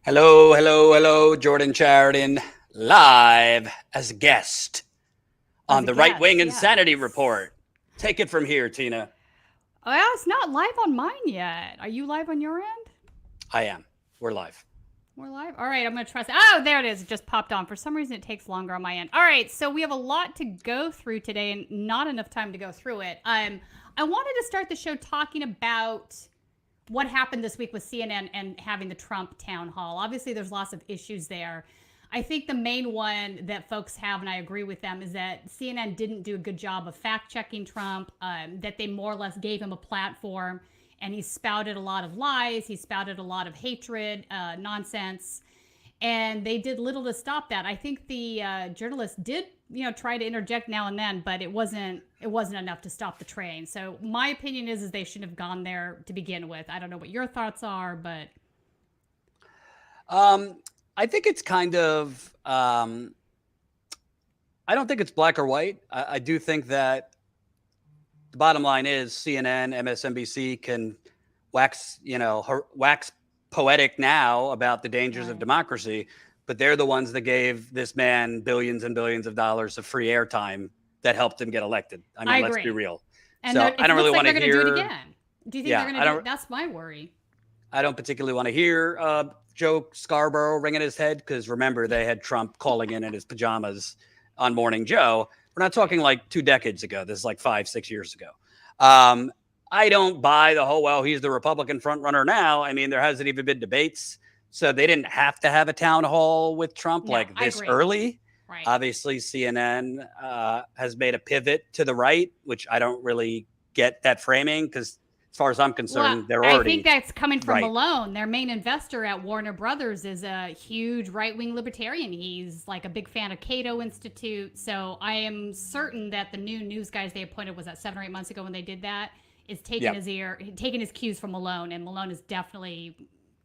Hello, hello, hello, Jordan Sheridan, live as a guest As on a the Right guest, Wing Insanity yes. Report. Take it from here, Tina. Well, it's not live on mine yet. Are you live on your end? I am. We're live. We're live? All right, I'm going to trust. Oh, there it is. It just popped on. For some reason, it takes longer on my end. All right, so we have a lot to go through today and not enough time to go through it. I wanted to start the show talking about what happened this week with CNN and having the Trump town hall. Obviously, there's lots of issues there. I think the main one that folks have, and I agree with them, is that CNN didn't do a good job of fact checking Trump, that they more or less gave him a platform, and he spouted a lot of lies, he spouted a lot of hatred, nonsense, and they did little to stop that. I think the journalists did, try to interject now and then, but it wasn't enough to stop the train. So my opinion is they shouldn't have gone there to begin with. I don't know what your thoughts are, but Um, I think it's kind of, I don't think it's black or white. I do think that the bottom line is CNN, MSNBC can wax poetic now about the dangers of right. democracy, but they're the ones that gave this man billions and billions of dollars of free airtime that helped him get elected. I I mean, let's be agree. real. And So I it don't really looks like want to they're going to do it hear. again. Do you think they're Yeah, going to do it? That's my worry. I don't particularly want to hear Joe Scarborough ringing his head because remember they had Trump calling in his pajamas on Morning Joe. We're not talking like 2 decades ago. This is like 5, 6 years ago. Um, I don't buy the whole, well, he's the Republican front runner now. I mean, there hasn't even been debates. So they didn't have to have a town hall with Trump No, like I this agree. early. Right. Obviously, CNN has made a pivot to the right, which I don't really get that framing because, as far as I'm Well, concerned, they're I think already that's coming from right. Malone. Their main investor at Warner Brothers is a huge right wing libertarian. He's like a big fan of Cato Institute. So I am certain that the new news guys they appointed was that 7 or 8 months ago when they did that is Yep. taking his cues from Malone, and Malone is definitely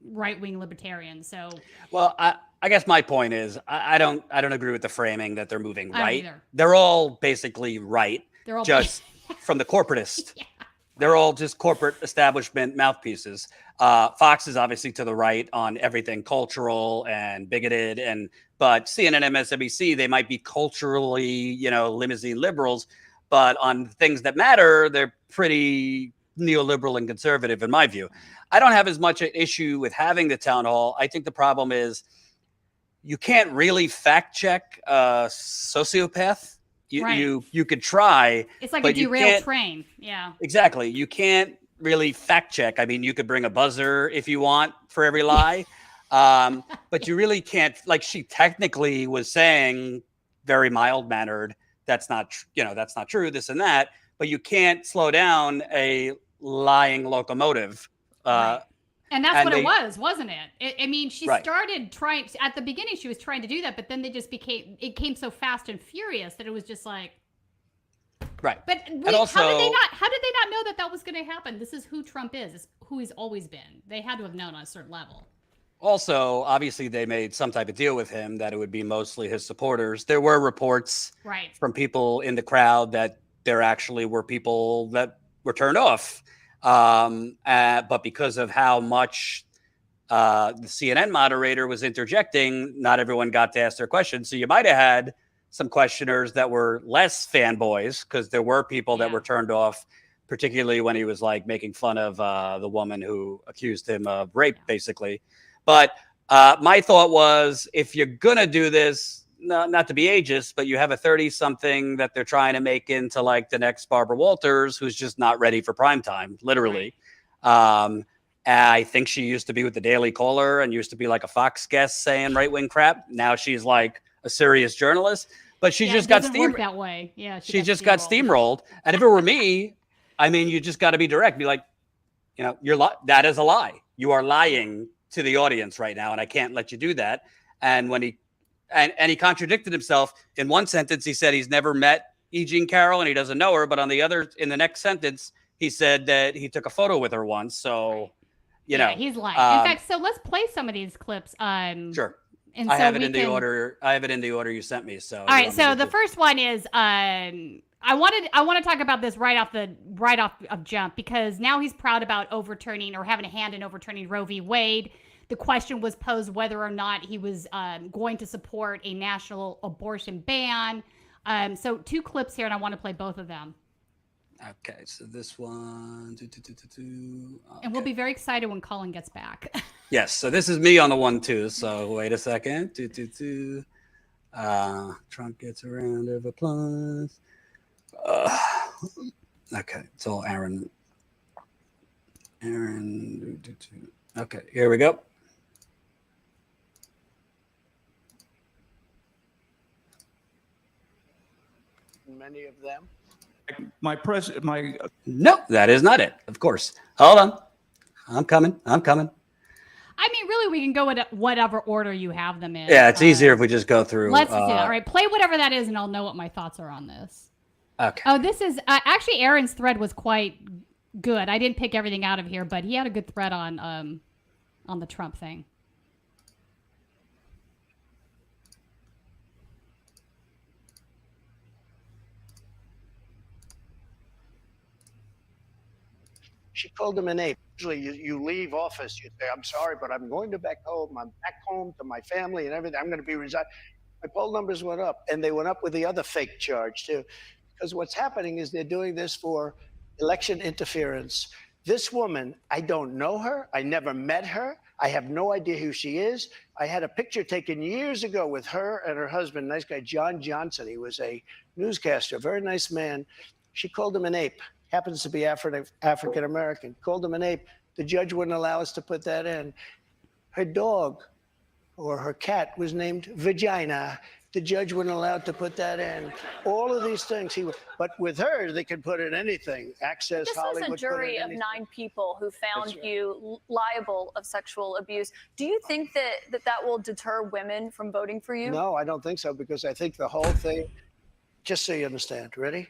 right wing libertarian. So Well, I guess my point is I don't agree with the framing that they're moving I don't right. either. They're all basically right, They're all just from the corporatist. yeah, They're right. all just corporate establishment mouthpieces. Fox is obviously to the right on everything cultural and bigoted, and but CNN, MSNBC, they might be culturally, limousine liberals, but on things that matter, they're pretty neoliberal and conservative, in my view. I don't have as much an issue with having the town hall. I think the problem is you can't really fact check a sociopath. You Right. you you could try, It's like a but you derailed can't. train. Yeah. Exactly. You can't really fact check. I mean, you could bring a buzzer if you want for every Yeah. lie, but you really can't. Like she technically was saying, very mild mannered. That's not true. This and that. But you can't slow down a lying locomotive. Uh, Right. And that's and what it they was, wasn't it? I mean, she right, started trying at the beginning. She was trying to do that, but then they just it came so fast and furious that it was just like. right, But and how did they also not? How did they not know that that was going to happen? This is who Trump is. It's who he's always been. They had to have known on a certain level. Also, obviously, they made some type of deal with him that it would be mostly his supporters. There were reports Right. from people in the crowd that there actually were people that were turned off. But because of how much the CNN moderator was interjecting, not everyone got to ask their questions. So you might have had some questioners that were less fanboys because there were people that Yeah. were turned off, particularly when he was like making fun of the woman who accused him of rape, Yeah. basically. But my thought was, if you're gonna do this, not to be ageist, but you have a 30-something that they're trying to make into like the next Barbara Walters, who's just not ready for prime time, Right. literally. Um, I think she used to be with the Daily Caller and used to be like a Fox guest saying right wing crap. Now she's like a serious journalist, but she Yeah. It just got doesn't work that way. Yeah. She she got just got steamrolled. steamrolled. And if it were me, I mean, you just got to be direct. Be like, that is a lie. You are Yeah. lying to the audience right now, and I can't let you do that. And when he contradicted himself in one sentence, he said he's never met E. Jean Carroll and he doesn't know her. But in the next sentence, he said that he took a photo with her once. So, Right. you Yeah. know, He's lying. In um, fact, so let's play some of these clips. sure. And I so have it we in the can. order. I have it in the order you sent me. So All you right, want me to so the do? first one is I want to talk about this right off of jump because now he's proud about overturning or having a hand in overturning Roe v. Wade. the question was posed whether or not he was going to support a national abortion ban. So 2 clips here, and I want to play both of them. Okay, so this one. Okay. And we'll be very excited when Colin gets back. Yes, so this is me on the 1 2. So wait a second. Trump gets a round of applause. Okay, it's all Aaron. Okay, here we go. Many of them. No, that is not it. Of course. Hold on. I'm coming. I mean, really, we can go with whatever order you have them in. Yeah, it's easier if we just go through. Let's do that. All right, play whatever that is, and I'll know what my thoughts are on this. Okay. Oh, this is actually Aaron's thread was quite good. I didn't pick everything out of here, but he had a good thread on the Trump thing. She called him an ape. Usually you leave office, you say, I'm sorry, but I'm going back home. I'm back home to my family and everything. I'm going to be resigning. My poll numbers went up, and they went up with the other fake charge, too. Because what's happening is they're doing this for election interference. This woman, I don't know her. I never met her. I have no idea who she is. I had a picture taken years ago with her and her husband, nice guy, John Johnson. He was a newscaster, very nice man. She called him an ape. Happens to be African American. Called him an ape. The judge wouldn't allow us to put that in. Her dog or her cat was named Vagina. The judge wouldn't allow to put that in. All of these things, but with her, they could put in anything. Access, this Hollywood. This was a jury of 9 people who found you liable of sexual abuse. Do you think that will deter women from voting for you? No, I don't think so, because I think the whole thing, just so you understand, ready?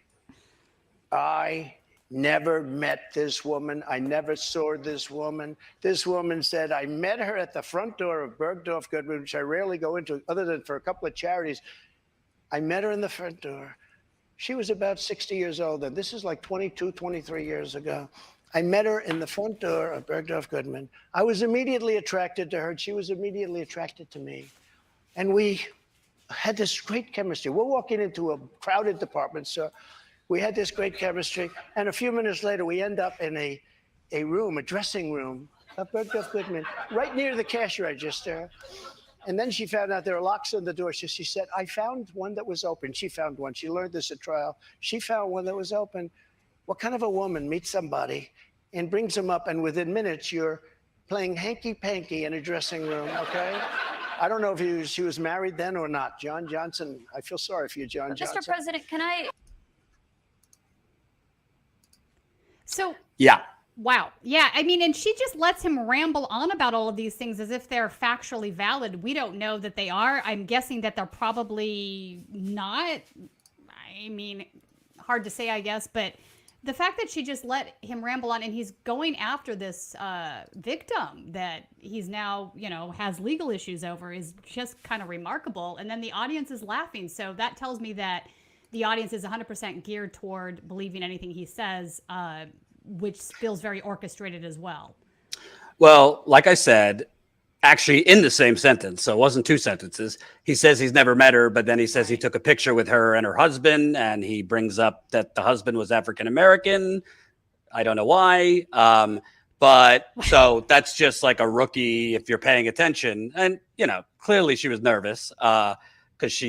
I never met this woman. I never saw this woman. This woman said, I met her at the front door of Bergdorf Goodman, which I rarely go into other than for a couple of charities. I met her in the front door. She was about 60 years old, and this is like 22, 23 years ago. I met her in the front door of Bergdorf Goodman. I was immediately attracted to her, and she was immediately attracted to me. And we had this great chemistry. We're walking into a crowded department store. We had this great chemistry, and a few minutes later, we end up in a room, a dressing room of Bergdorf Goodman, right near the cash register. And then she found out there were locks on the door. So she said, I found one that was open. She found one. She learned this at trial. She found one that was open. What kind of a woman meets somebody and brings them up, and within minutes, you're playing hanky-panky in a dressing room, okay? I don't know if she was married then or not. John Johnson, I feel sorry for you, John Johnson. Mr. President, can I... So, yeah. Wow. Yeah. I mean, and she just lets him ramble on about all of these things as if they're factually valid. We don't know that they are. I'm guessing that they're probably not. I mean, hard to say, I guess. But the fact that she just let him ramble on, and he's going after this victim that he's now, has legal issues over, is just kind of remarkable. And then the audience is laughing. So that tells me that the audience is 100% geared toward believing anything he says, which feels very orchestrated as well. Well, like I said, actually in the same sentence, so it wasn't 2 sentences, he says he's never met her, but then he says he took a picture with her and her husband, and he brings up that the husband was African American. I don't know why. But so that's just like a rookie if you're paying attention. And, clearly she was nervous because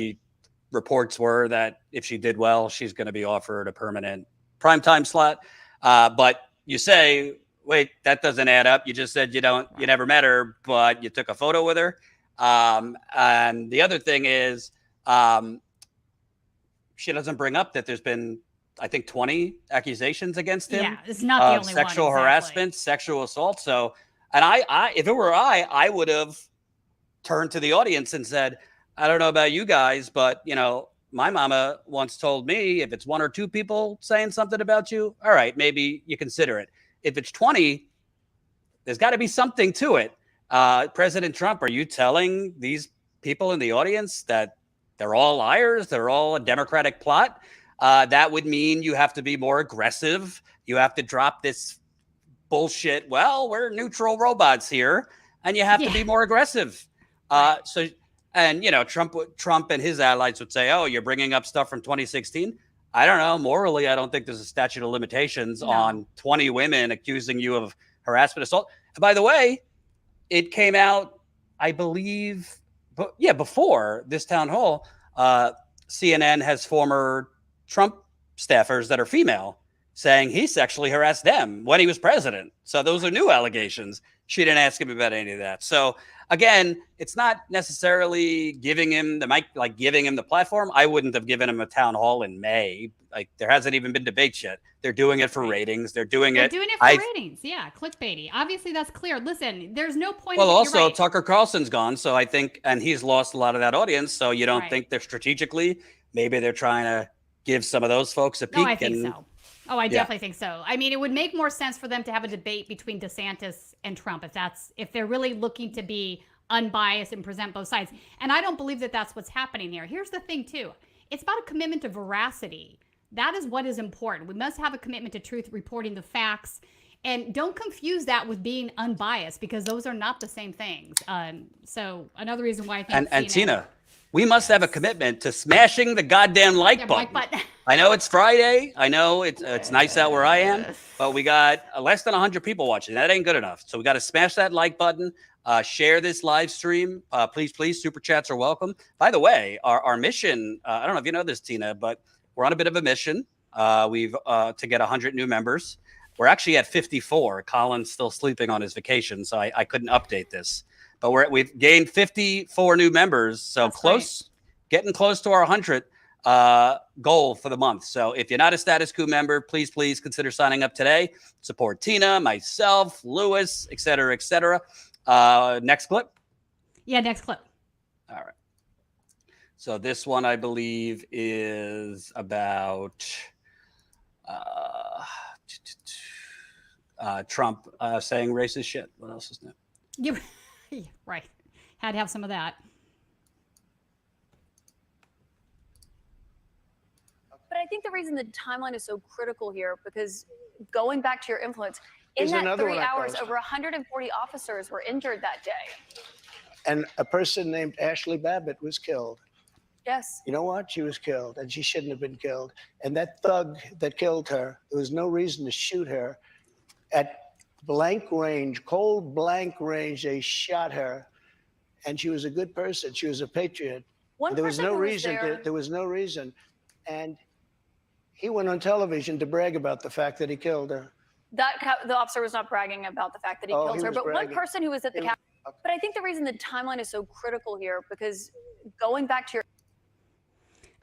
reports were that if she did well, she's going to be offered a permanent primetime slot. But you say, wait, that doesn't add up. You just said you never met her, but you took a photo with her. And the other thing is, she doesn't bring up that there's been, I think, 20 accusations against him. Yeah, it's not the only one. Sexual harassment, sexual assault. So, and if it were I would have turned to the audience and said, I don't know about you guys, but, my mama once told me if it's 1 or 2 people saying something about you, all right, maybe you consider it. If it's 20, there's got to be something to it. President Trump, are you telling these people in the audience that they're all liars? They're all a Democratic plot? That would mean you have to be more aggressive. You have to drop this bullshit. Well, we're neutral robots here. and you have to be more aggressive. So, and Trump and his allies would say, "Oh, you're bringing up stuff from 2016." I don't know. Morally, I don't think there's a statute of limitations on 20 women accusing you of harassment, assault. And by the way, it came out, I believe, before this town hall. CNN has former Trump staffers that are female saying he sexually harassed them when he was president. So those are new allegations. She didn't ask him about any of that. So again, it's not necessarily giving him the mic, like giving him the platform. I wouldn't have given him a town hall in May. Like there hasn't even been debates yet. They're doing it for ratings. They're doing it for ratings. Yeah, clickbaity. Obviously, that's clear. Listen, there's no point. Well, also Tucker Carlson's gone, so I think, and he's lost a lot of that audience. So you don't think they're strategically, maybe they're trying to give some of those folks a peek. No, I think so. Oh, I definitely think so. I mean, it would make more sense for them to have a debate between DeSantis and Trump if they're really looking to be unbiased and present both sides. And I don't believe that that's what's happening here. Here's the thing, too. It's about a commitment to veracity. That is what is important. We must have a commitment to truth, reporting the facts. And don't confuse that with being unbiased, because those are not the same things. So another reason why I think and Tina, we must have a commitment to smashing the goddamn like button. I know it's Friday. I know it's nice out where I am, but we got less than 100 people watching. That ain't good enough. So we got to smash that like button. Share this live stream. Please. Super chats are welcome. By the way, our mission, I don't know if you know this, Tina, but we're on a bit of a mission. We've to get 100 new members. We're actually at 54. Colin's still sleeping on his vacation, so I couldn't update this. But we've gained 54 new members, so getting close to our 100 goal for the month. So if you're not a Status Coup member, please consider signing up today. Support Tina, myself, Lewis, et cetera, et cetera. Next clip. Yeah, next clip. All right. So this one, I believe, is about Trump saying racist shit. What else is new? Right. Had to have some of that. But I think the reason the timeline is so critical here, because going back to your influence, in that 3 hours, over 140 officers were injured that day. And a person named Ashley Babbitt was killed. Yes. You know what? She was killed, and she shouldn't have been killed. And that thug that killed her, there was no reason to shoot her. At blank range, cold blank range, they shot her. And she was a good person. She was a patriot. There was no reason. There was no reason. And he went on television to brag about the fact that he killed her. The officer was not bragging about the fact that he killed her, but bragging. One person who was at the Capitol. But I think the reason the timeline is so critical here, because going back to your...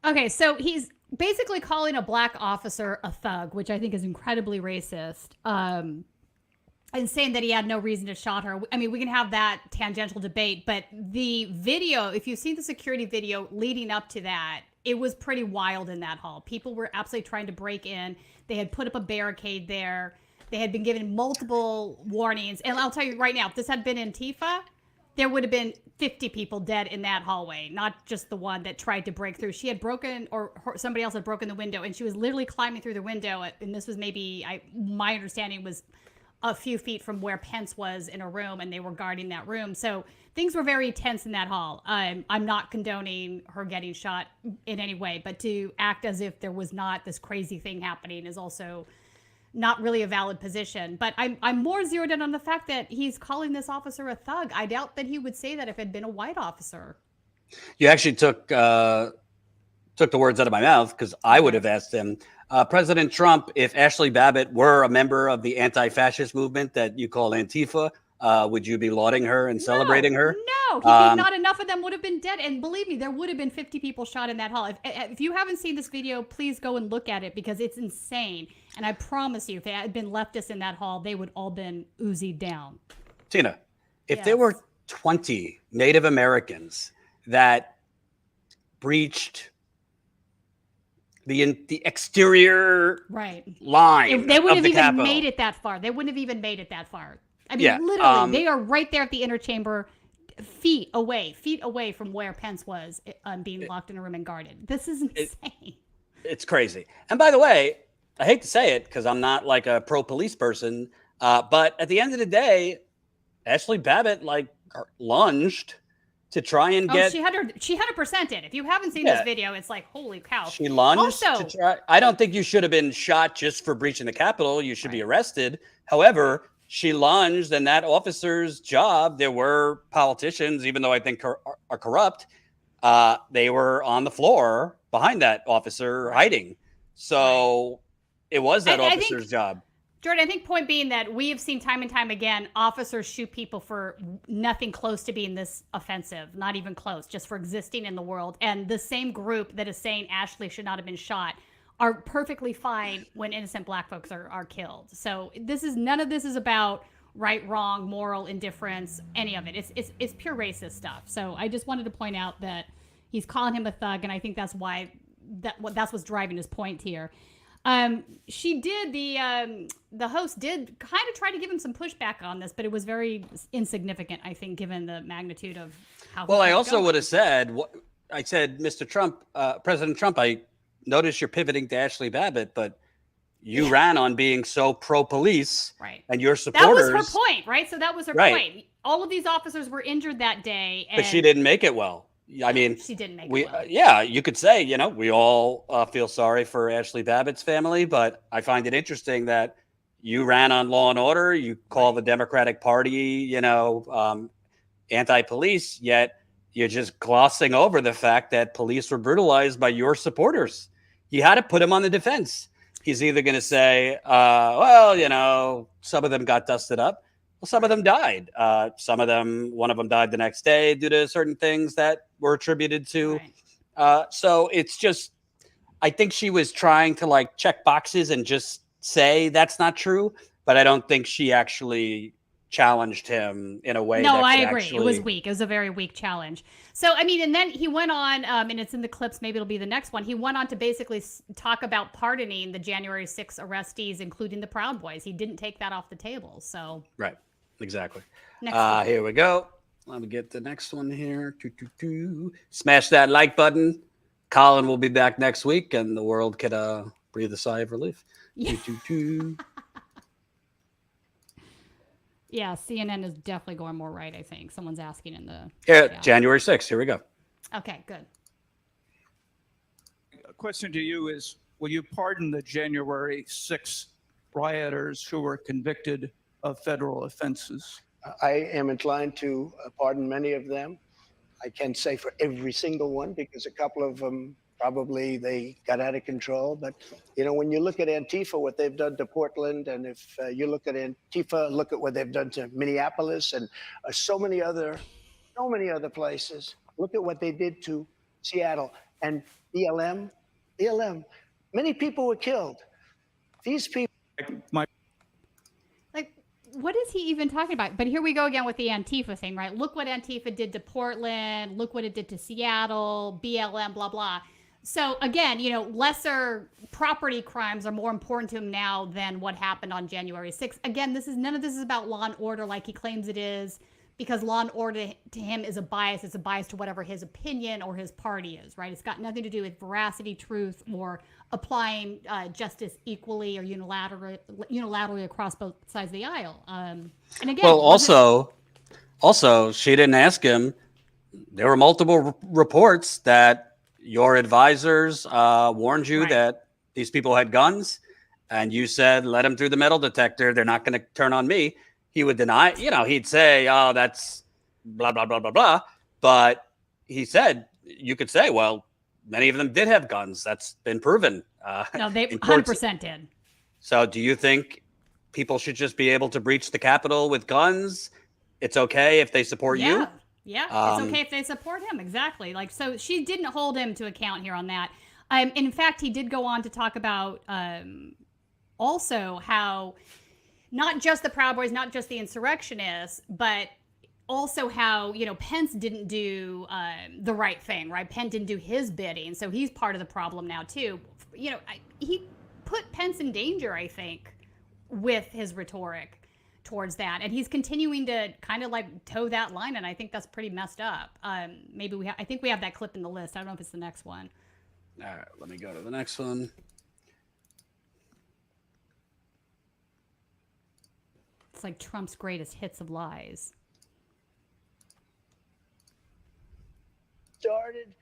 Okay, so he's basically calling a black officer a thug, which I think is incredibly racist, and saying that he had no reason to shot her. I mean, we can have that tangential debate, but the video, if you've seen the security video leading up to that, it was pretty wild in that hall. People were absolutely trying to break in. They had put up a barricade there. They had been given multiple warnings. And I'll tell you right now, if this had been Antifa, there would have been 50 people dead in that hallway, not just the one that tried to break through. She had broken, or somebody else had broken the window, and she was literally climbing through the window. And this was maybe, my understanding was a few feet from where Pence was in a room, and they were guarding that room. So things were very tense in that hall. I'm not condoning her getting shot in any way, but to act as if there was not this crazy thing happening is also not really a valid position. But I'm more zeroed in on the fact that he's calling this officer a thug. I doubt that he would say that if it had been a white officer. You actually took the words out of my mouth, because I would have asked him, President Trump, if Ashley Babbitt were a member of the anti-fascist movement that you call Antifa, would you be lauding her and celebrating her? No, he think not enough of them would have been dead. And believe me, there would have been 50 people shot in that hall. If you haven't seen this video, please go and look at it, because it's insane. And I promise you, if it had been leftists in that hall, they would all been Uzi'd down. Tina, if there were 20 Native Americans that breached the exterior line, they wouldn't have even Capitol. made it that far. They wouldn't have even made it that far. I mean, literally, they are right there at the inner chamber, feet away from where Pence was being locked in a room and guarded. This is insane. It's crazy. And by the way, I hate to say it, because I'm not like a pro-police person, but at the end of the day, Ashley Babbitt like lunged to try and get. She 100% did. If you haven't seen Yeah. this video, it's like, holy cow. She lunged Also, to try. I don't think you should have been shot just for breaching the Capitol. You should be arrested. However, she lunged, and that officer's job, there were politicians, even though I think are corrupt, they were on the floor behind that officer hiding. So it was that officer's job. Jordan, I think point being that we have seen time and time again, officers shoot people for nothing close to being this offensive, not even close, just for existing in the world. And the same group that is saying Ashley should not have been shot are perfectly fine when innocent black folks are killed. So none of this is about right, wrong, moral indifference, any of it. It's pure racist stuff. So I just wanted to point out that he's calling him a thug, and I think that's what's driving his point here. She did the host did kind of try to give him some pushback on this, but it was very insignificant, I think, given the magnitude of how. Well, I also would have said, I said, Mr. Trump, President Trump, I noticed you're pivoting to Ashley Babbitt, but you ran on being so pro-police, right? And your supporters. That was her point, right? So that was her point. All of these officers were injured that day, but she didn't make it well. I mean, she didn't make it well. Yeah, you could say, we all feel sorry for Ashley Babbitt's family, but I find it interesting that you ran on Law and Order, you call the Democratic Party, anti-police, yet you're just glossing over the fact that police were brutalized by your supporters. You had to put him on the defense. He's either going to say, some of them got dusted up. Well, some of them died. One of them died the next day due to certain things that were attributed to. Right. So it's just, I think she was trying to check boxes and just say that's not true, but I don't think she actually challenged him in a way. No, I agree. It was weak. It was a very weak challenge. So, I mean, and then he went on, and it's in the clips, maybe it'll be the next one. He went on to basically talk about pardoning the January 6th arrestees, including the Proud Boys. He didn't take that off the table. So, right. Exactly. Next here we go. Let me get the next one here. Smash that like button. Colin will be back next week, and the world could breathe a sigh of relief. Yeah. Yeah, CNN is definitely going more right, I think. Someone's asking in the... January 6th. Here we go. Okay, good. A question to you is, will you pardon the January 6th rioters who were convicted of federal offenses? I am inclined to pardon many of them. I can't say for every single one because a couple of them probably they got out of control. But, when you look at Antifa, what they've done to Portland, and if you look at Antifa, look at what they've done to Minneapolis and so many other places. Look at what they did to Seattle and BLM. Many people were killed. These people. What is he even talking about? But here we go again with the Antifa thing, right? Look what Antifa did to Portland. Look what it did to Seattle, BLM, blah, blah. So again, lesser property crimes are more important to him now than what happened on January 6th. Again, none of this is about law and order like he claims it is, because law and order to him is a bias. It's a bias to whatever his opinion or his party is, right? It's got nothing to do with veracity, truth, or applying justice equally or unilaterally across both sides of the aisle. And again, well, also, she didn't ask him. There were multiple reports that your advisors warned you that these people had guns, and you said, let them through the metal detector. They're not going to turn on me. He would deny, he'd say, oh, that's blah, blah, blah, blah, blah. But he said, you could say, well, many of them did have guns. That's been proven. No, they 100% did. So do you think people should just be able to breach the Capitol with guns? It's okay if they support you? Yeah, it's okay if they support him. Exactly. So she didn't hold him to account here on that. In fact, he did go on to talk about also how not just the Proud Boys, not just the insurrectionists, but also how, Pence didn't do the right thing, right? Pence didn't do his bidding. So he's part of the problem now, too. He put Pence in danger, I think, with his rhetoric towards that. And he's continuing to kind of toe that line. And I think that's pretty messed up. I think we have that clip in the list. I don't know if it's the next one. All right, let me go to the next one. It's like Trump's greatest hits of lies. started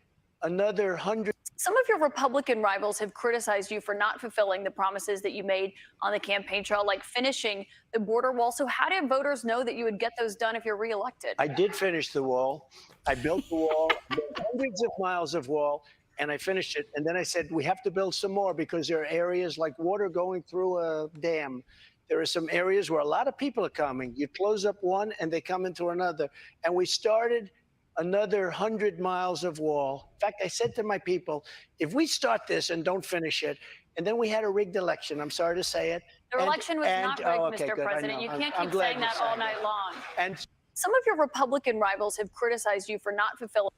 another 100. Some of your Republican rivals have criticized you for not fulfilling the promises that you made on the campaign trail, like finishing the border wall. So how did voters know that you would get those done if you're reelected? I did finish the wall. I built the wall, I built hundreds of miles of wall, and I finished it. And then I said, we have to build some more because there are areas like water going through a dam. There are some areas where a lot of people are coming. You close up one and they come into another. And we started another 100 miles of wall. In fact, I said to my people, if we start this and don't finish it, and then we had a rigged election, I'm sorry to say it. The election was not rigged, Mr. good, President. You can't keep saying that all night long. And some of your Republican rivals have criticized you for not fulfilling.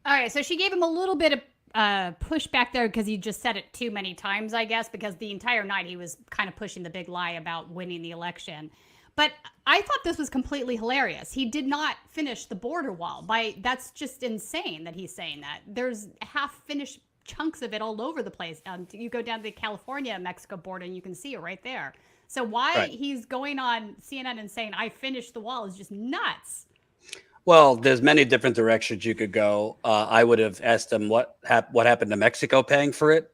All right, so she gave him a little bit of pushback there because he just said it too many times, I guess, because the entire night he was kind of pushing the big lie about winning the election. But I thought this was completely hilarious. He did not finish the border wall. That's just insane that he's saying that. There's half-finished chunks of it all over the place. You go down to the California-Mexico border and you can see it right there. So why he's going on CNN and saying, I finished the wall is just nuts. Well, there's many different directions you could go. I would have asked him what happened to Mexico paying for it.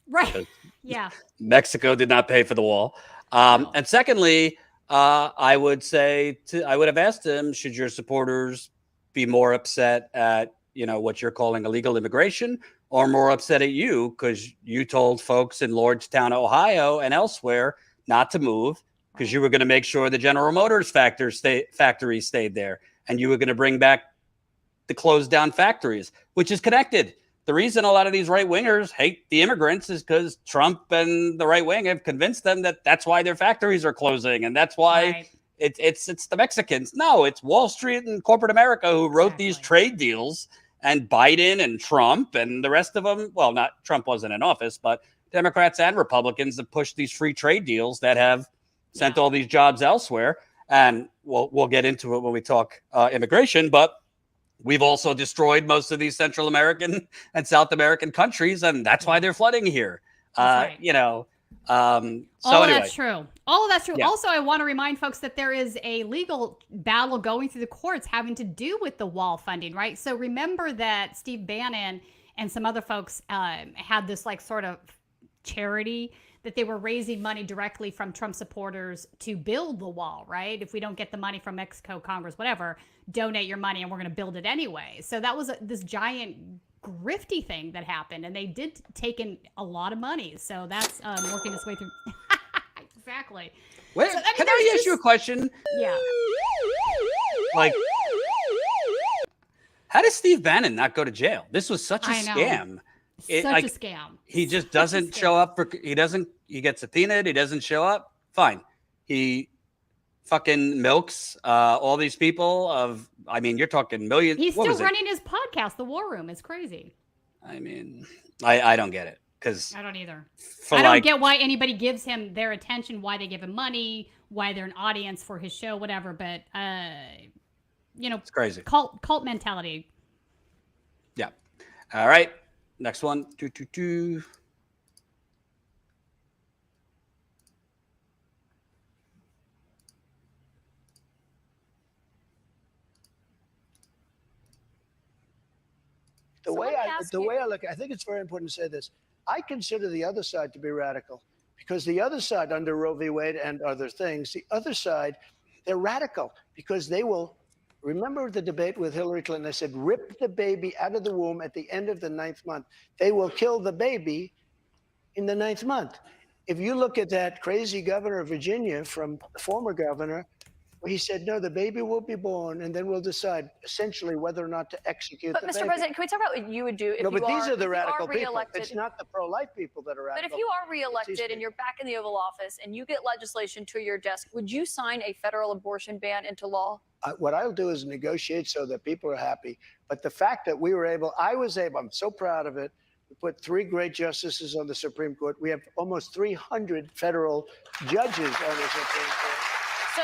Right. Yeah. Mexico did not pay for the wall. And secondly, I would have asked him, should your supporters be more upset at, what you're calling illegal immigration, or more upset at you because you told folks in Lordstown, Ohio and elsewhere not to move because you were going to make sure the General Motors factory stayed there, and you were going to bring back the closed down factories, which is connected. The reason a lot of these right wingers hate the immigrants is because Trump and the right wing have convinced them that that's why their factories are closing. And that's why it's the Mexicans. No, it's Wall Street and corporate America who wrote these trade deals, and Biden and Trump and the rest of them. Well, not Trump wasn't in office, but Democrats and Republicans have pushed these free trade deals that have sent all these jobs elsewhere. And we'll get into it when we talk immigration, but we've also destroyed most of these Central American and South American countries, and that's why they're flooding here. All of that's true. All of that's true. Yeah. Also, I want to remind folks that there is a legal battle going through the courts having to do with the wall funding, right? So remember that Steve Bannon and some other folks had this sort of charity that they were raising money directly from Trump supporters to build the wall, right? If we don't get the money from Mexico, Congress, whatever, donate your money and we're going to build it anyway. So that was this giant grifty thing that happened, and they did take in a lot of money. So that's working its way through. Exactly. Wait, can I ask you a question? Yeah. How did Steve Bannon not go to jail? This was such a scam. Such a scam. He just doesn't show up he gets subpoenaed. He doesn't show up. Fine. He fucking milks all these people you're talking millions. He's still running his podcast, The War Room. It's crazy. I mean, I don't get it. Because I don't either. I don't get why anybody gives him their attention, why they give him money, why they're an audience for his show, whatever. But, it's crazy. Cult mentality. Yeah. All right. Next one. 222. The way I look, I think it's very important to say this. I consider the other side to be radical because the other side, under Roe v. Wade and other things, the other side, they're radical because they will. Remember the debate with Hillary Clinton? They said, rip the baby out of the womb at the end of the 9th month. They will kill the baby in the 9th month. If you look at that crazy governor of Virginia from the former governor, he said, no, the baby will be born, and then we'll decide essentially whether or not to execute the baby. But Mr. President, can we talk about what you would do if these are the radical people. It's not the pro-life people that are radical. But if you are reelected and you're back in the Oval Office and you get legislation to your desk, would you sign a federal abortion ban into law? What I'll do is negotiate so that people are happy. But the fact that I was able, I'm so proud of it. We put 3 great justices on the Supreme Court. We have almost 300 federal judges on the Supreme Court. So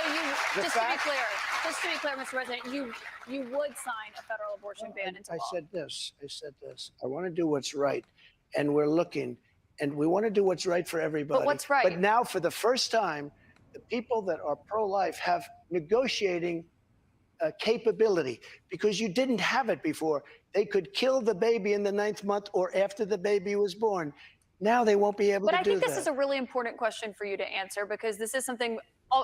just to be clear, Mr. President, you would sign a federal abortion ban into law. I said this. I want to do what's right. And we're looking, and we want to do what's right for everybody. But what's right? But now, for the first time, the people that are pro-life have negotiating capability, because you didn't have it before. They could kill the baby in the 9th month or after the baby was born. Now they won't be able to do that. But I think this is a really important question for you to answer, because this is something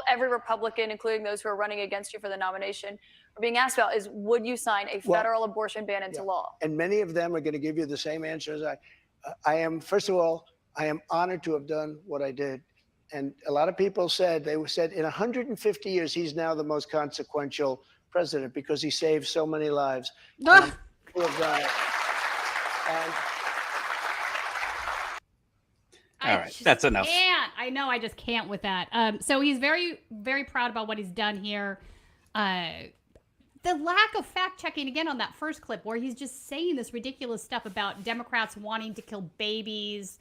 every Republican, including those who are running against you for the nomination, are being asked about is, would you sign a federal abortion ban into law? And many of them are going to give you the same answer as I am. First of all, I am honored to have done what I did. And a lot of people said, in 150 years, he's now the most consequential president because he saved so many lives. Who have done it. And all right, that's enough. I know, I just can't with that. So he's very, very proud about what he's done here. The lack of fact checking again on that first clip where he's just saying this ridiculous stuff about Democrats wanting to kill babies,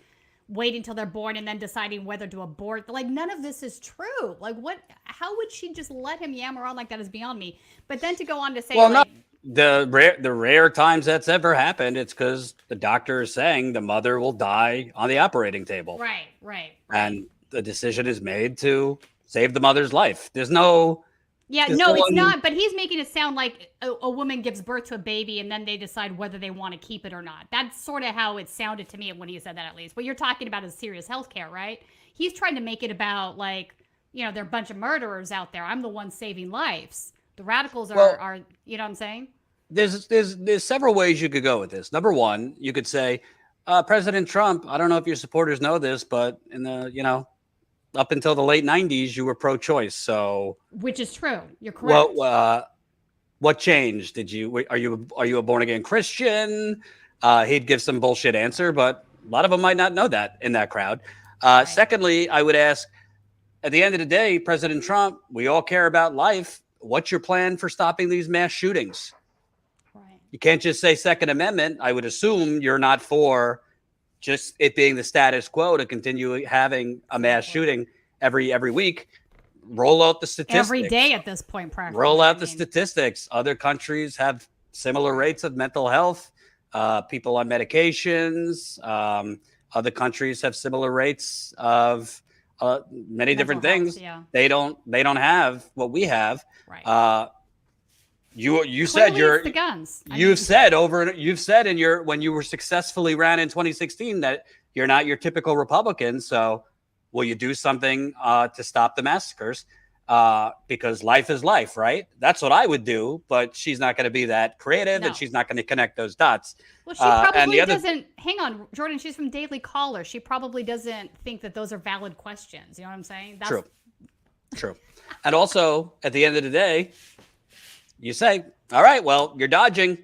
wait until they're born, and then deciding whether to abort. Like, none of this is true. Like, how would she just let him yammer on like that is beyond me. But then to go on to say, well, like, no, the rare times that's ever happened, it's because the doctor is saying the mother will die on the operating table. Right. And the decision is made to save the mother's life. There's no... Yeah, no, it's not. But he's making it sound like a woman gives birth to a baby and then they decide whether they want to keep it or not. That's sort of how it sounded to me when he said that, at least. What you're talking about is serious healthcare, right? He's trying to make it about, like, you know, there are a bunch of murderers out there. I'm the one saving lives. The radicals are, you know what I'm saying? There's several ways you could go with this. Number one, you could say, President Trump, I don't know if your supporters know this, but in the, you know, up until the late 90s, you were pro-choice. So, which is true. You're correct. Well, what changed? Are you a born again Christian? He'd give some bullshit answer, but a lot of them might not know that in that crowd. Right. Secondly, I would ask, at the end of the day, President Trump, we all care about life. What's your plan for stopping these mass shootings? Right. You can't just say Second Amendment. I would assume you're not for just it being the status quo to continue having a mass shooting every week. Roll out the statistics. Every day at this point, practically. Roll out the statistics. Other countries have similar rates of mental health, people on medications. Other countries have similar rates of many different things. Yeah. They don't have what we have. Right. You said the guns. You've said in your, when you were successfully ran in 2016 that you're not your typical Republican. So will you do something to stop the massacres? Because life is life, right? That's what I would do, but she's not going to be that creative and she's not going to connect those dots. Well, she probably doesn't. Hang on, Jordan. She's from Daily Caller. She probably doesn't think that those are valid questions. You know what I'm saying? That's... True. And also, at the end of the day, you say, all right, well, you're dodging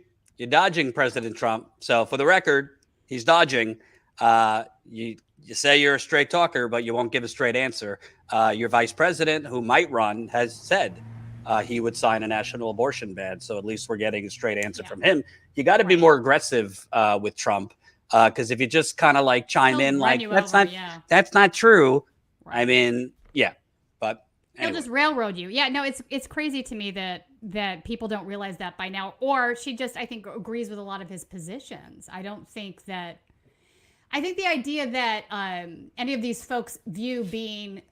President Trump. So for the record, he's dodging. You say you're a straight talker, but you won't give a straight answer. Your vice president, who might run, has said he would sign a national abortion ban. So at least we're getting a straight answer from him. You got to be more aggressive with Trump, because if you just kind of like chime in like that's not true. Right. I mean, but anyway. He'll just railroad you. Yeah, no, it's crazy to me that people don't realize that by now. Or she just, I think, agrees with a lot of his positions. I think the idea that any of these folks view being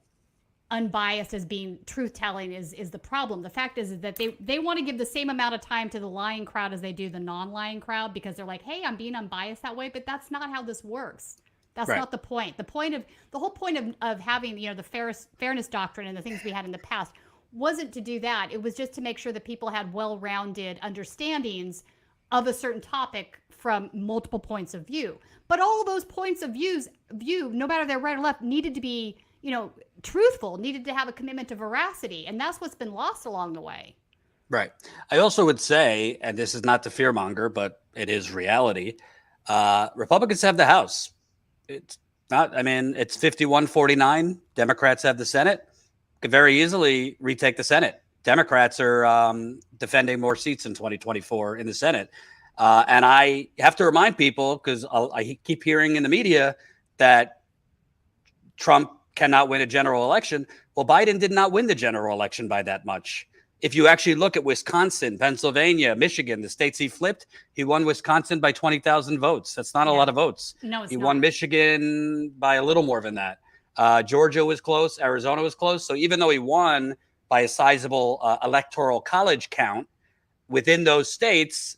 unbiased as being truth-telling is the problem. The fact is that they want to give the same amount of time to the lying crowd as they do the non-lying crowd, because they're like, hey, I'm being unbiased that way, but that's not how this works. That's not the point. The whole point of having, you know, the fairness doctrine and the things we had in the past wasn't to do that. It was just to make sure that people had well-rounded understandings of a certain topic from multiple points of view. But all those points of view, no matter they're right or left, needed to be, you know, truthful, needed to have a commitment to veracity. And that's what's been lost along the way. Right. I also would say, and this is not to fearmonger, but it is reality, Republicans have the House. It's not, I mean, it's 51-49. Democrats have the Senate. Could very easily retake the Senate. Democrats are defending more seats in 2024 in the Senate. And I have to remind people, because I keep hearing in the media that Trump cannot win a general election. Well, Biden did not win the general election by that much. If you actually look at Wisconsin, Pennsylvania, Michigan, the states he flipped, he won Wisconsin by 20,000 votes. That's not a lot of votes. No, it's not. He not. won Michigan by a little more than that. Georgia was close. Arizona was close. So even though he won by a sizable electoral college count within those states.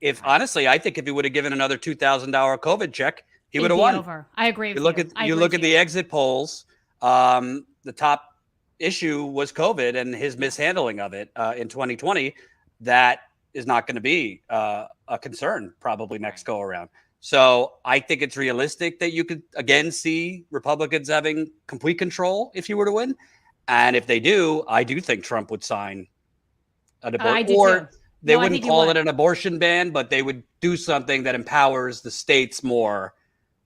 If honestly, I think if he would have given another $2,000 COVID check, he would have won. Over. I agree with you look at the exit polls. The top issue was COVID and his mishandling of it in 2020. That is not going to be a concern probably next go around. So I think it's realistic that you could again see Republicans having complete control if you were to win. And if they do, I do think Trump would sign an abortion, or they wouldn't call it an abortion ban, but they would do something that empowers the states more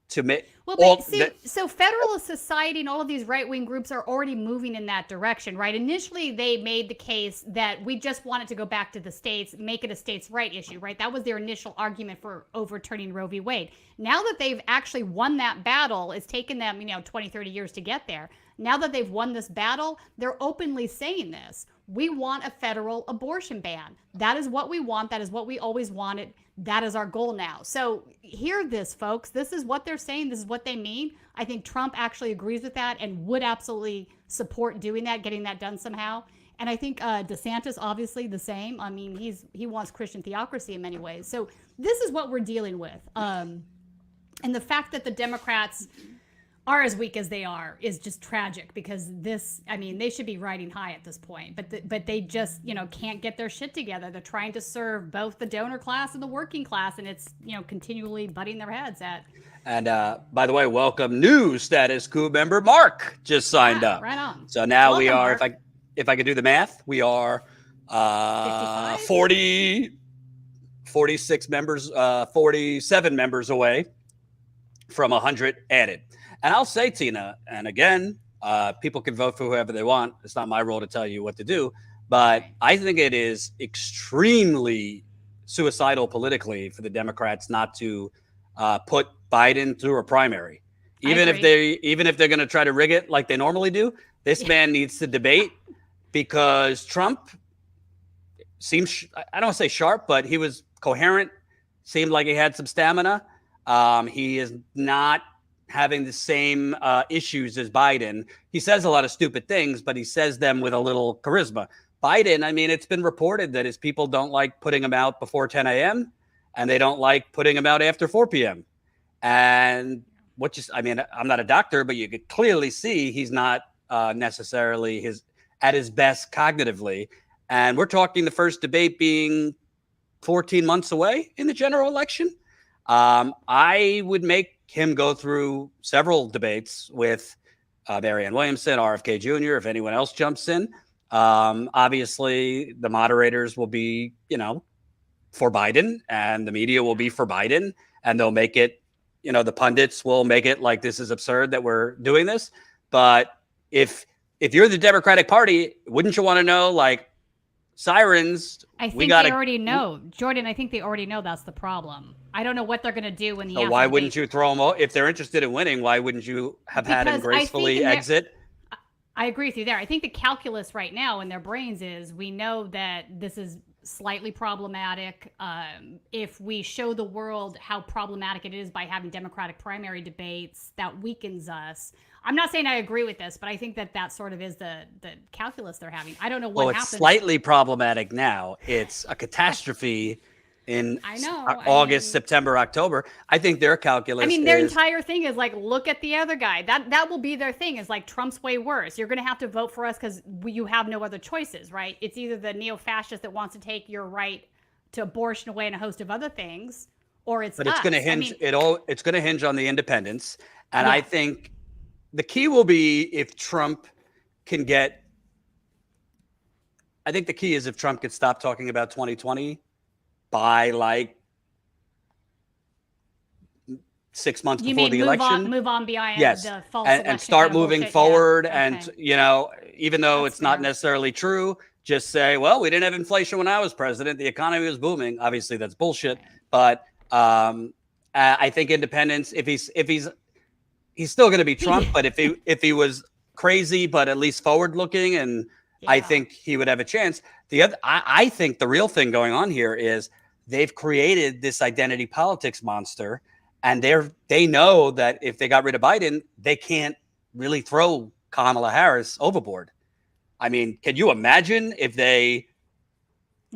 to make. Well, so Federalist Society and all of these right-wing groups are already moving in that direction, right? Initially, they made the case that we just wanted to go back to the states, make it a states' right issue, right? That was their initial argument for overturning Roe v. Wade. Now that they've actually won that battle, it's taken them, 20, 30 years to get there. Now that they've won this battle, they're openly saying this. We want a federal abortion ban. That is what we want. That is what we always wanted. That is our goal now. So hear this, folks. This is what they're saying. This is what they mean. I think Trump actually agrees with that and would absolutely support doing that, getting that done somehow. And I think DeSantis, obviously the same. I mean, he wants Christian theocracy in many ways. So this is what we're dealing with. And the fact that the Democrats are as weak as they are is just tragic, because they should be riding high at this point, but they just, can't get their shit together. They're trying to serve both the donor class and the working class, and it's, continually butting their heads at. And by the way, welcome new Status Coup member Mark just signed up. Right on. So now welcome, we are, Mark. if I could do the math, we are 46 members, 47 members away from 100 added. And I'll say, Tina, and again, people can vote for whoever they want. It's not my role to tell you what to do. But I think it is extremely suicidal politically for the Democrats not to put Biden through a primary. Even if they're going to try to rig it like they normally do, this man needs to debate, because Trump seems, I don't want to say sharp, but he was coherent, seemed like he had some stamina. He is not having the same issues as Biden. He says a lot of stupid things, but he says them with a little charisma. Biden, it's been reported that his people don't like putting him out before 10 a.m. and they don't like putting him out after 4 p.m. And I'm not a doctor, but you could clearly see he's not necessarily at his best cognitively. And we're talking the first debate being 14 months away in the general election. I would make him go through several debates with Marianne Williamson, RFK Jr., if anyone else jumps in. Obviously, the moderators will be, for Biden, and the media will be for Biden, and they'll make it, the pundits will make it like this is absurd that we're doing this. But if you're the Democratic Party, wouldn't you want to know, like, sirens? I think they already know, Jordan. I think they already know that's the problem. I don't know what they're going to do when he. So why wouldn't you throw them? If they're interested in winning, why wouldn't you have had him gracefully exit? I agree with you there. I think the calculus right now in their brains is, we know that this is slightly problematic. If we show the world how problematic it is by having Democratic primary debates, that weakens us. I'm not saying I agree with this, but I think that sort of is the calculus they're having. I don't know what happens. It's slightly problematic now. It's a catastrophe in August, September, October. I think their calculus their entire thing is like, look at the other guy. That will be their thing, is like, Trump's way worse. You're going to have to vote for us because you have no other choices, right? It's either the neo-fascist that wants to take your right to abortion away and a host of other things, or it's But it's going to hinge, it's going to hinge on the independents. And I think the key will be if Trump can get, I think the key is if Trump could stop talking about 2020 by like 6 months before the election. Move on beyond the false and start moving forward. And, even though it's not necessarily true, just say, well, we didn't have inflation when I was president. The economy was booming. Obviously, that's bullshit. But I think independence, if he's still going to be Trump, but if he was crazy, but at least forward looking, and I think he would have a chance. I think the real thing going on here is they've created this identity politics monster, and they know that if they got rid of Biden, they can't really throw Kamala Harris overboard. I mean, can you imagine if they,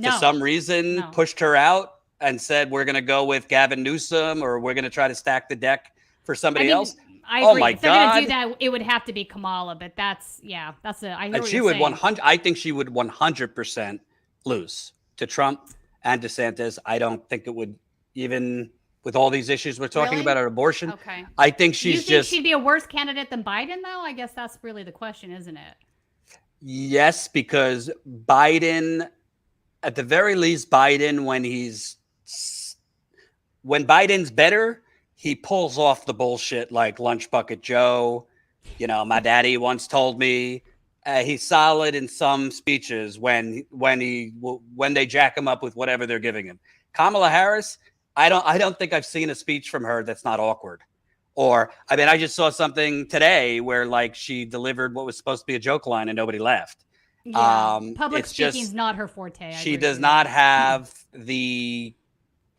for some reason, pushed her out and said, we're going to go with Gavin Newsom, or we're going to try to stack the deck for somebody else? I agree. Oh my if they're God. going to do that, it would have to be Kamala, but I hear And what she you're would saying. I think she would 100% lose to Trump and DeSantis. I don't think it would, even with all these issues we're talking about on abortion. Okay. I think you think she'd be a worse candidate than Biden, though? I guess that's really the question, isn't it? Yes, because Biden, at the very least, Biden, when Biden's better, he pulls off the bullshit like Lunch Bucket Joe. You know, my daddy once told me he's solid in some speeches when they jack him up with whatever they're giving him. Kamala Harris, I don't think I've seen a speech from her that's not awkward. Or, I mean, I just saw something today where like she delivered what was supposed to be a joke line and nobody laughed. Yeah, public speaking is not her forte. She does not have she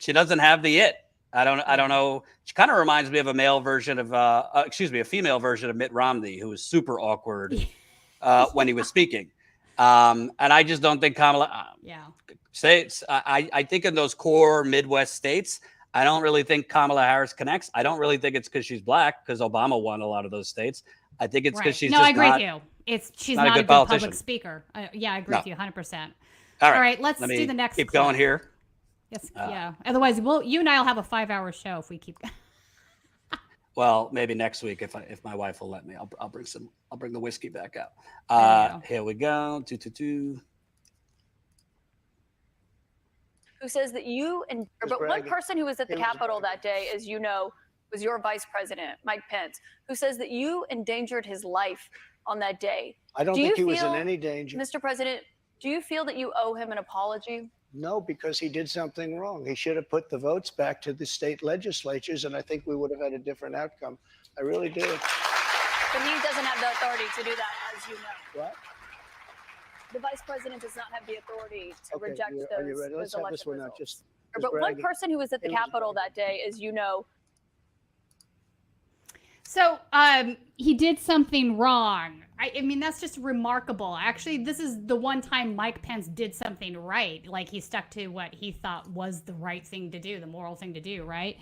doesn't have the it. I don't know. She kind of reminds me of a female version of Mitt Romney, who was super awkward when he was speaking. And I just don't think Kamala. I think in those core Midwest states, I don't really think Kamala Harris connects. I don't really think it's because she's black, because Obama won a lot of those states. I think it's because she's I agree with you. She's not a good public speaker. I agree with you 100%. All right, let's do the next. Keep going here. Yes, yeah. Otherwise, you and I will have a 5-hour show if we keep. Well, maybe next week if my wife will let me, I'll bring the whiskey back out. Here we go. 222. Who says that but one person who was at the Capitol that day, as you know, was your vice president, Mike Pence, who says that you endangered his life on that day. I don't think he was in any danger. Mr. President, do you feel that you owe him an apology? No, because he did something wrong. He should have put the votes back to the state legislatures, and I think we would have had a different outcome. I really do. But he doesn't have the authority to do that, as you know. What? The vice president does not have the authority to reject those Are you ready? Let's have this one out. But one person who was at the Capitol that day, as you know. So he did something wrong. I mean, that's just remarkable. Actually, this is the one time Mike Pence did something right. Like, he stuck to what he thought was the right thing to do, the moral thing to do, right?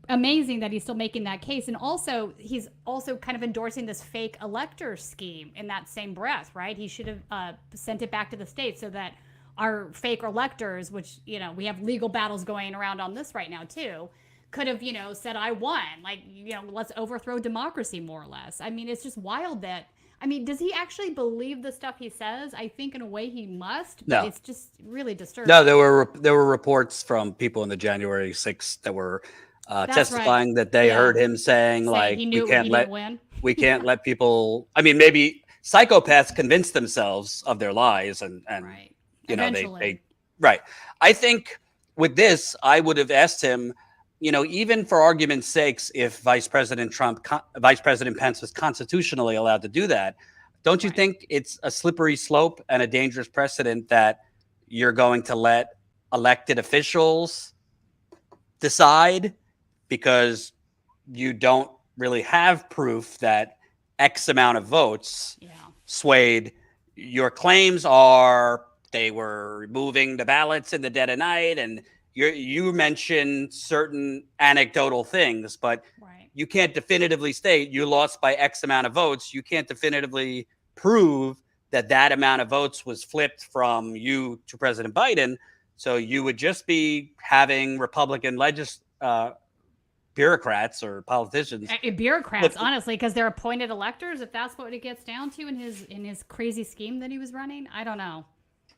Amazing that he's still making that case. And also, he's also kind of endorsing this fake elector scheme in that same breath, right? He should have sent it back to the states so that our fake electors, which, you know, we have legal battles going around on this right now too, could have, you know, said, I won. Like, you know, let's overthrow democracy, more or less. I mean, it's just wild that, I mean, does he actually believe the stuff he says? I think in a way he must, but it's just really disturbing. No, there were reports from people in the January 6th that were testifying that they heard him saying like, we can't let people, I mean, maybe psychopaths convince themselves of their lies and you know, they right. I think with this, I would have asked him, you know, even for argument's sakes, if Vice President Pence was constitutionally allowed to do that, don't you think it's a slippery slope and a dangerous precedent that you're going to let elected officials decide, because you don't really have proof that X amount of votes swayed? Your claims are they were removing the ballots in the dead of night, and you mentioned certain anecdotal things, but you can't definitively state you lost by X amount of votes. You can't definitively prove that that amount of votes was flipped from you to President Biden. So you would just be having Republican bureaucrats or politicians. Bureaucrats, honestly, because they're appointed electors. If that's what it gets down to in his crazy scheme that he was running, I don't know.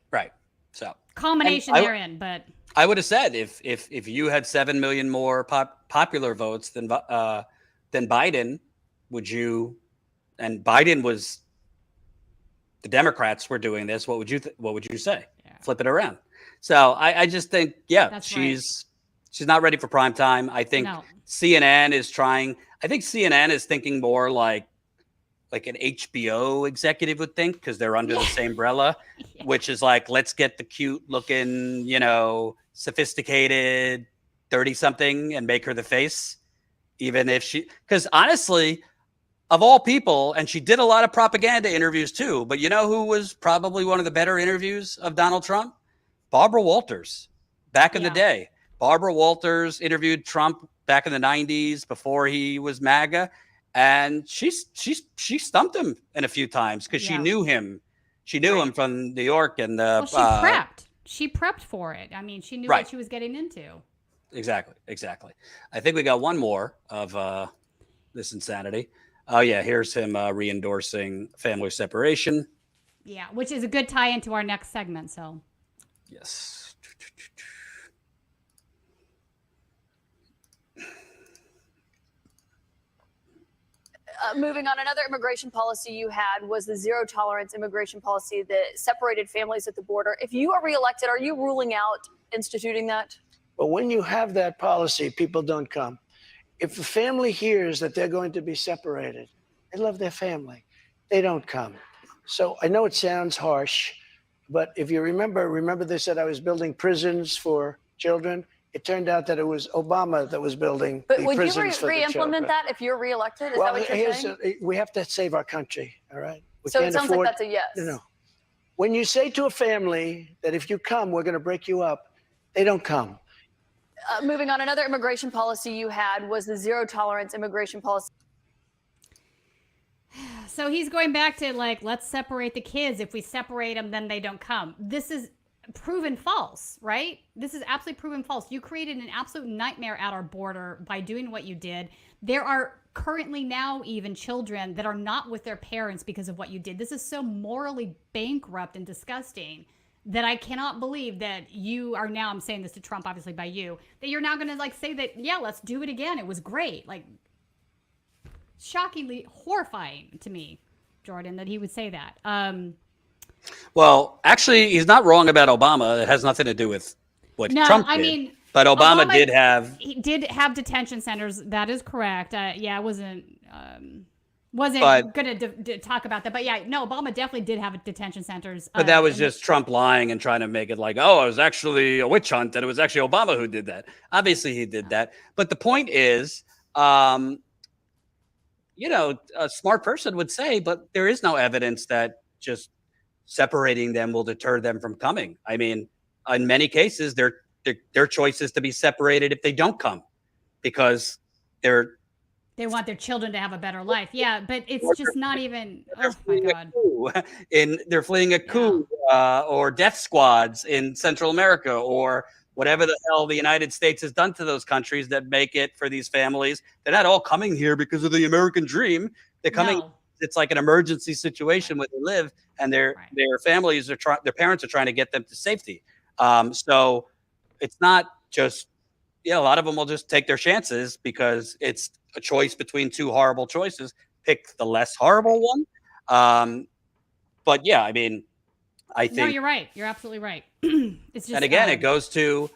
Right. So combination therein, but I would have said if you had 7 million more popular votes than Biden, would you? And Biden was, the Democrats were doing this. What would you say? Yeah. Flip it around. So I just think, she's not ready for prime time. I think CNN is trying. I think CNN is thinking more like an HBO executive would think, because they're under the same umbrella, which is like, let's get the cute looking, you know, sophisticated 30-something and make her the face, even if because honestly, of all people, and she did a lot of propaganda interviews too, but you know who was probably one of the better interviews of Donald Trump? Barbara Walters, back in the day. Barbara Walters interviewed Trump back in the 90s before he was MAGA, and she stumped him in a few times because she knew him. She knew him from New York, and well, she prepped. She prepped for it. I mean, she knew what she was getting into. Exactly. I think we got one more of this insanity. Oh yeah, here's him re-endorsing family separation. Yeah, which is a good tie into our next segment. So. Yes. Moving on, another immigration policy you had was the zero tolerance immigration policy that separated families at the border. If you are reelected, are you ruling out instituting that? But when you have that policy, people don't come. If the family hears that they're going to be separated, they love their family. They don't come. So I know it sounds harsh, but if you remember they said I was building prisons for children. It turned out that it was Obama that was building the prisons for the children. But would you re-implement that if you're reelected? Is well, that what you're saying? We have to save our country, all right? So it sounds like that's a yes. No. When you say to a family that if you come, we're going to break you up, they don't come. Moving on, another immigration policy you had was the zero tolerance immigration policy. So he's going back to like, let's separate the kids. If we separate them, then they don't come. This is proven false, right? This is absolutely proven false. You created an absolute nightmare at our border by doing what you did. There are currently now even children that are not with their parents because of what you did. This is so morally bankrupt and disgusting that I cannot believe that you are now, I'm saying this to Trump, obviously by you, that you're now going to like say that, yeah, let's do it again. It was great. Like shockingly horrifying to me, Jordan, that he would say that. Well, actually, he's not wrong about Obama. It has nothing to do with what Trump did. I mean, but Obama did have detention centers. That is correct. Yeah, I wasn't going to talk about that. But yeah, no, Obama definitely did have detention centers. But that was just Trump lying and trying to make it like, oh, it was actually a witch hunt, and it was actually Obama who did that. Obviously, he did that. But the point is, a smart person would say, but there is no evidence that just separating them will deter them from coming. I mean, in many cases, their choice is to be separated if they don't come because they want their children to have a better life. Yeah, but it's just not even. Oh my God! They're fleeing a coup or death squads in Central America or whatever the hell the United States has done to those countries that make it for these families. They're not all coming here because of the American dream. They're coming. No. It's like an emergency situation where they live, and their families are their parents are trying to get them to safety. So it's not just a lot of them will just take their chances because it's a choice between two horrible choices. Pick the less horrible one. But yeah, I mean, I think you're right. You're absolutely right. It's just, and again, it goes to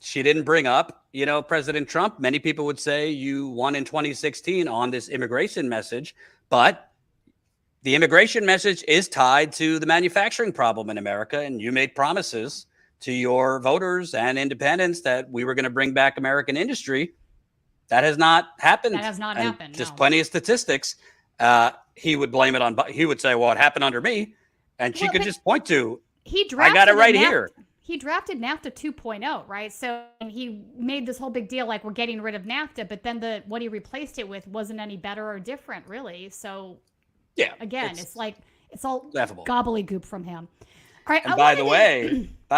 she didn't bring up, President Trump. Many people would say you won in 2016 on this immigration message. But the immigration message is tied to the manufacturing problem in America. And you made promises to your voters and independents that we were going to bring back American industry. That has not happened. That has not happened. There's plenty of statistics. He would blame it on, he would say, well, it happened under me. And she could just point to, I got it right here. He drafted NAFTA 2.0, right? So he made this whole big deal like we're getting rid of NAFTA, but then what he replaced it with wasn't any better or different, really. So yeah, again, it's all laughable gobbledygook from him. All right. And by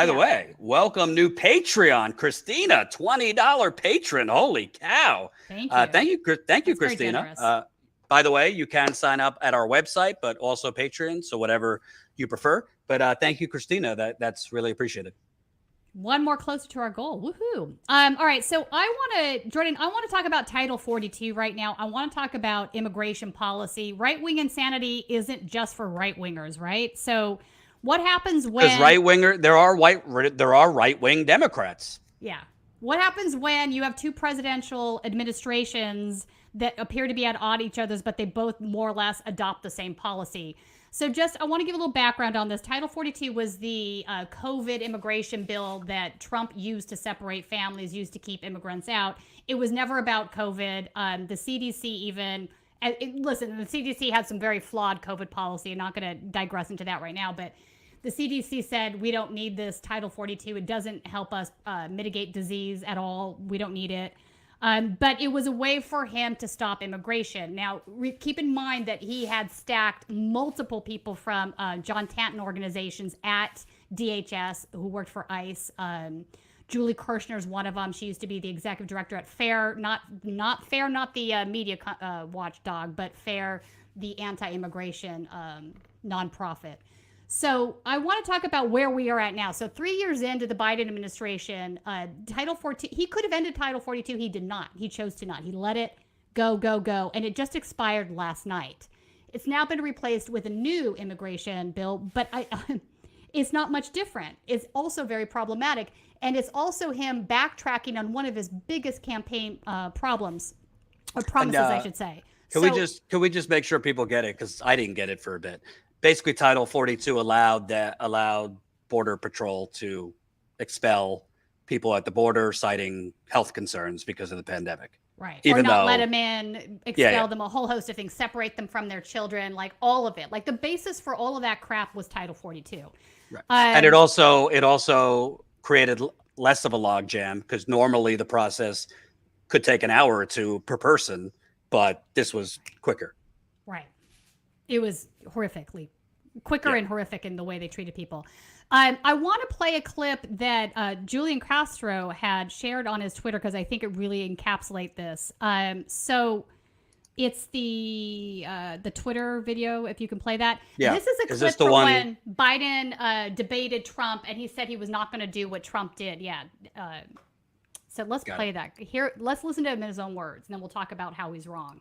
the way, welcome new Patreon, Christina, $20 patron. Holy cow! Thank you. Thank you, Christina. By the way, you can sign up at our website, but also Patreon, so whatever you prefer. But thank you, Christina. That's really appreciated. One more closer to our goal. Woohoo. All right. So Jordan, I want to talk about Title 42 right now. I want to talk about immigration policy. Right-wing insanity isn't just for right-wingers, right? So what happens when there are right-wing Democrats. Yeah. What happens when you have two presidential administrations that appear to be at odds each other's, but they both more or less adopt the same policy? So I want to give a little background on this. Title 42 was the COVID immigration bill that Trump used to separate families, used to keep immigrants out. It was never about COVID. The CDC even listen, the CDC had some very flawed COVID policy. I'm not going to digress into that right now, but the CDC said we don't need this Title 42. It doesn't help us mitigate disease at all. We don't need it. But it was a way for him to stop immigration. Now, keep in mind that he had stacked multiple people from John Tanton organizations at DHS who worked for ICE. Julie Kirshner is one of them. She used to be the executive director at FAIR, not the media watchdog, but FAIR, the anti-immigration nonprofit. So I want to talk about where we are at now. So 3 years into the Biden administration, Title 42, he could have ended Title 42. He did not. He chose to not. He let it go. And it just expired last night. It's now been replaced with a new immigration bill, but it's not much different. It's also very problematic. And it's also him backtracking on one of his biggest campaign promises, I should say. Can we just make sure people get it? Because I didn't get it for a bit. Basically, Title 42 allowed Border Patrol to expel people at the border citing health concerns because of the pandemic. Right. Even or not though, let them in, expel them, a whole host of things, separate them from their children, like all of it. Like the basis for all of that crap was Title 42. Right. And it also created less of a logjam because normally the process could take an hour or two per person, but this was quicker. Right. It was horrifically quicker and horrific in the way they treated people. I want to play a clip that Julian Castro had shared on his Twitter because I think it really encapsulates this. So it's the Twitter video, if you can play that. Yeah. This is a clip from when Biden debated Trump, and he said he was not going to do what Trump did. Yeah. So let's play that. Here, let's listen to him in his own words, and then we'll talk about how he's wrong.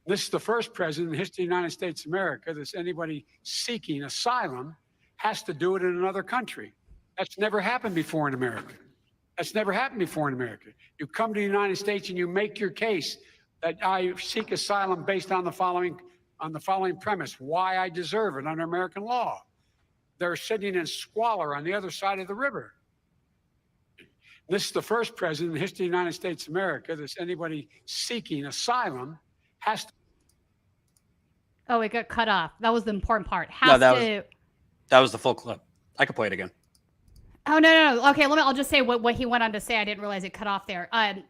This is the first president in the history of the United States of America that anybody seeking asylum has to do it in another country. That's never happened before in America. That's never happened before in America. You come to the United States and you make your case that I seek asylum based on the following premise: why I deserve it under American law. They're sitting in squalor on the other side of the river. This is the first president in the history of the United States of America that anybody seeking asylum has to. Oh, it got cut off. That was the important part. That was the full clip. I could play it again. Oh, no. Okay, I'll just say what he went on to say. I didn't realize it cut off there.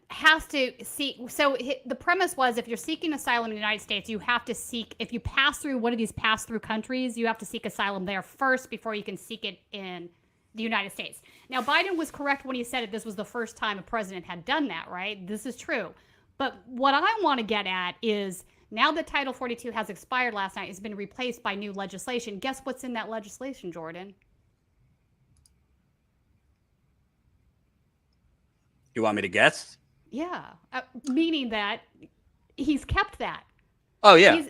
Has to seek. So the premise was, if you're seeking asylum in the United States, you have to seek, if you pass through one of these pass-through countries, you have to seek asylum there first before you can seek it in the United States. Now, Biden was correct when he said this was the first time a president had done that, right? This is true. But what I want to get at is, now that Title 42 has expired last night, it's been replaced by new legislation. Guess what's in that legislation, Jordan? You want me to guess? Yeah. Meaning that he's kept that. Oh, yeah.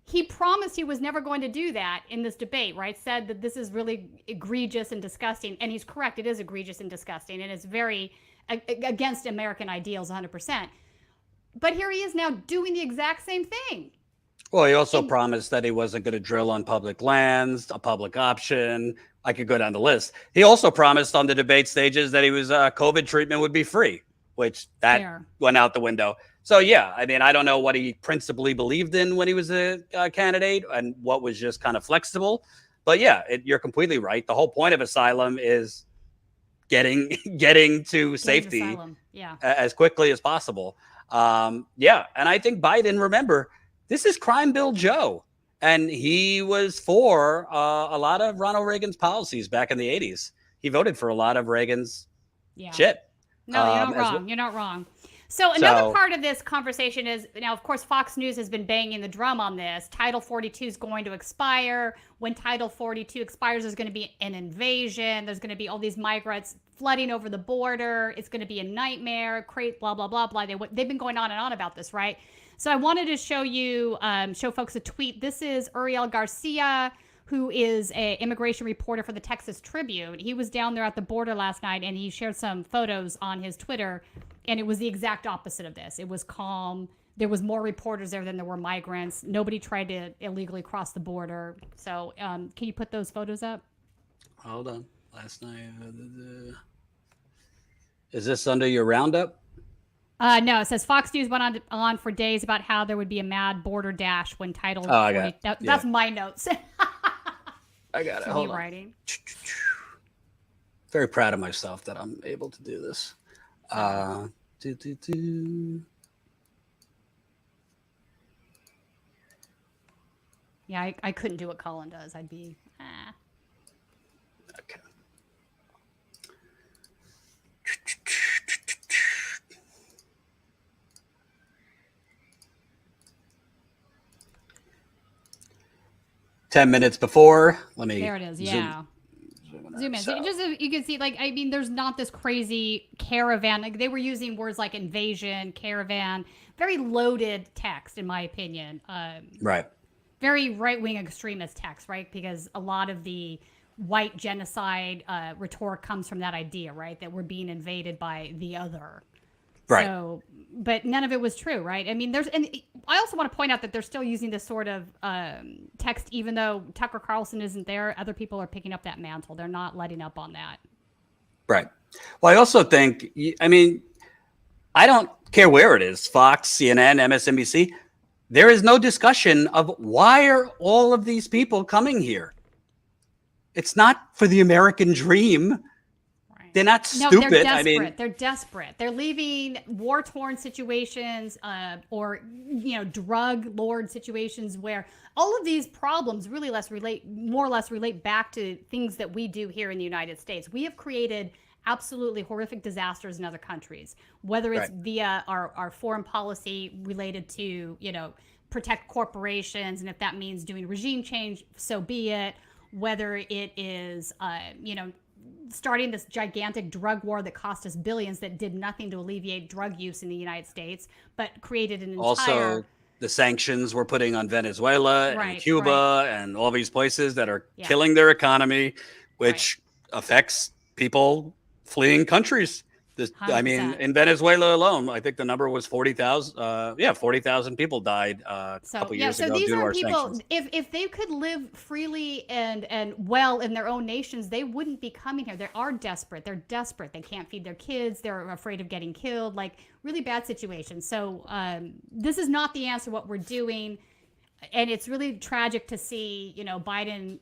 He promised he was never going to do that in this debate, right? Said that this is really egregious and disgusting. And he's correct. It is egregious and disgusting. And it's very against American ideals, 100%. But here he is now doing the exact same thing. Well, he also promised that he wasn't going to drill on public lands, a public option. I could go down the list. He also promised on the debate stages that COVID treatment would be free, which that went out the window. So, yeah, I mean, I don't know what he principally believed in when he was a candidate and what was just kind of flexible. But, yeah, you're completely right. The whole point of asylum is getting to safety as quickly as possible. And I think Biden, remember, this is Crime Bill Joe, and he was for a lot of Ronald Reagan's policies back in the 80s. He voted for a lot of Reagan's shit. No, you're not wrong. You're not wrong. So another part of this conversation is, now, of course, Fox News has been banging the drum on this. Title 42 is going to expire. When Title 42 expires, there's going to be an invasion. There's going to be all these migrants flooding over the border. It's going to be a nightmare. Blah, blah, blah, blah. They've been going on and on about this, right? So I wanted to show folks a tweet. This is Uriel Garcia, who is an immigration reporter for the Texas Tribune. He was down there at the border last night, and he shared some photos on his Twitter, and it was the exact opposite of this. It was calm. There was more reporters there than there were migrants. Nobody tried to illegally cross the border. So can you put those photos up? Hold on. Last night. Is this under your roundup? No, it says Fox News went on for days about how there would be a mad border dash when titled. Oh, I got it. That's my notes. I got it. Hold on. Writing. Very proud of myself that I'm able to do this. Yeah, I couldn't do what Colin does. I'd be. Okay. Ten minutes before. Let me. There it is. Yeah. Zoom in. So you can see, like, I mean, there's not this crazy caravan. Like, they were using words like invasion, caravan, very loaded text, in my opinion. Right. Very right-wing extremist text, right? Because a lot of the white genocide rhetoric comes from that idea, right? That we're being invaded by the other. Right. So, but none of it was true, right? I mean, and I also want to point out that they're still using this sort of text, even though Tucker Carlson isn't there. Other people are picking up that mantle. They're not letting up on that. Right. Well, I also think, I mean, I don't care where it is, Fox, CNN, MSNBC. There is no discussion of why are all of these people coming here. It's not for the American dream. They're not stupid. No, they're desperate. I mean, they're desperate. They're leaving war-torn situations or, drug lord situations where all of these problems really more or less relate back to things that we do here in the United States. We have created absolutely horrific disasters in other countries, whether it's via our foreign policy related to, protect corporations. And if that means doing regime change, so be it. Whether it is, starting this gigantic drug war that cost us billions that did nothing to alleviate drug use in the United States, but created an entire... Also, the sanctions we're putting on Venezuela and Cuba and all these places that are killing their economy, which affects people fleeing countries. I mean, in Venezuela alone, I think the number was 40,000. 40,000 people died a couple years ago due to our sanctions. If they could live freely and well in their own nations, they wouldn't be coming here. They are desperate. They're desperate. They can't feed their kids. They're afraid of getting killed. Like, really bad situations. So this is not the answer. What we're doing. And it's really tragic to see, Biden,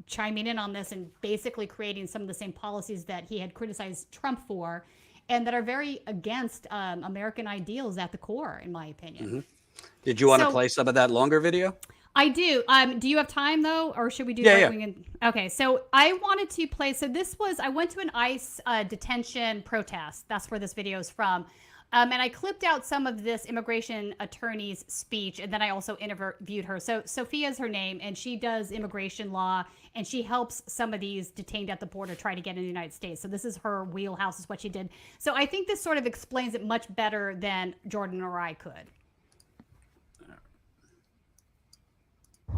chiming in on this and basically creating some of the same policies that he had criticized Trump for, and that are very against American ideals at the core, in my opinion. Mm-hmm. Did you want to play some of that longer video? I do. Do you have time, though, or should we do Okay, so I wanted to play. So I went to an ICE detention protest. That's where this video is from. And I clipped out some of this immigration attorney's speech, and then I also interviewed her. So Sophia is her name, and she does immigration law, and she helps some of these detained at the border try to get in the United States. So this is her wheelhouse, is what she did. So I think this sort of explains it much better than Jordan or I could.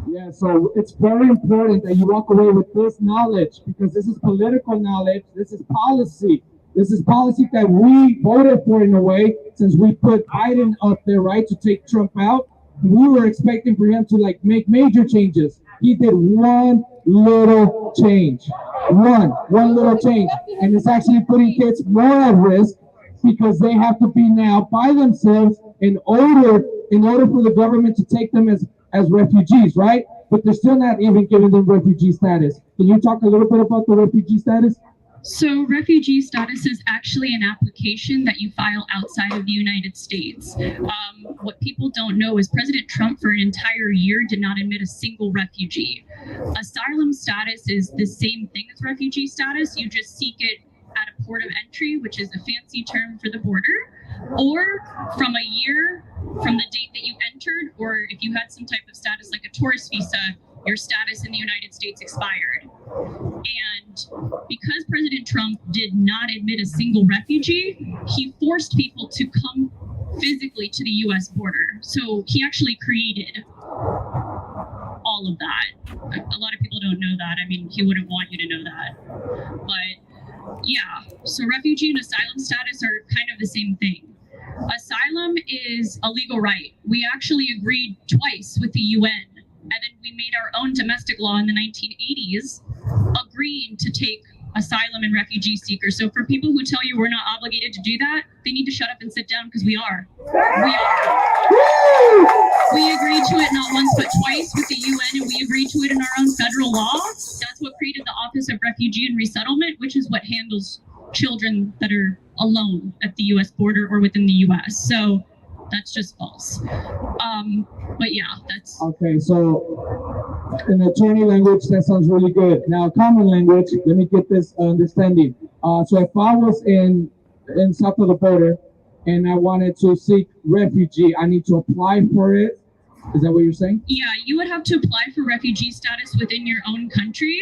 Yeah, so it's very important that you walk away with this knowledge, because this is political knowledge, this is policy. This is policy that we voted for, in a way, since we put Biden up there, right, to take Trump out. We were expecting for him to make major changes. He did one little change, one little change, and it's actually putting kids more at risk because they have to be now by themselves in order for the government to take them as refugees, right? But they're still not even giving them refugee status. Can you talk a little bit about the refugee status? So refugee status is actually an application that you file outside of the United States. What people don't know is President Trump for an entire year did not admit a single refugee. Asylum status is the same thing as refugee status. You just seek it at a port of entry, which is a fancy term for the border, or from a year from the date that you entered, or if you had some type of status like a tourist visa, your status in the United States expired. And because President Trump did not admit a single refugee, he forced people to come physically to the US border. So he actually created all of that. A lot of people don't know that. I mean, he wouldn't want you to know that. But yeah, so refugee and asylum status are kind of the same thing. Asylum is a legal right. We actually agreed twice with the UN, and then we made our own domestic law in the 1980s, agreeing to take asylum and refugee seekers. So for people who tell you we're not obligated to do that, they need to shut up and sit down, because we are. We are. We agreed to it not once but twice with the UN, and we agreed to it in our own federal law. That's what created the Office of Refugee and Resettlement, which is what handles children that are alone at the US border or within the US. So that's just false. But yeah, that's Okay, so in attorney language, that sounds really good. Now, common language, let me get this understanding. So if I was in south of the border and I wanted to seek refugee, I need to apply for it. Is that what you're saying? Yeah, you would have to apply for refugee status within your own country.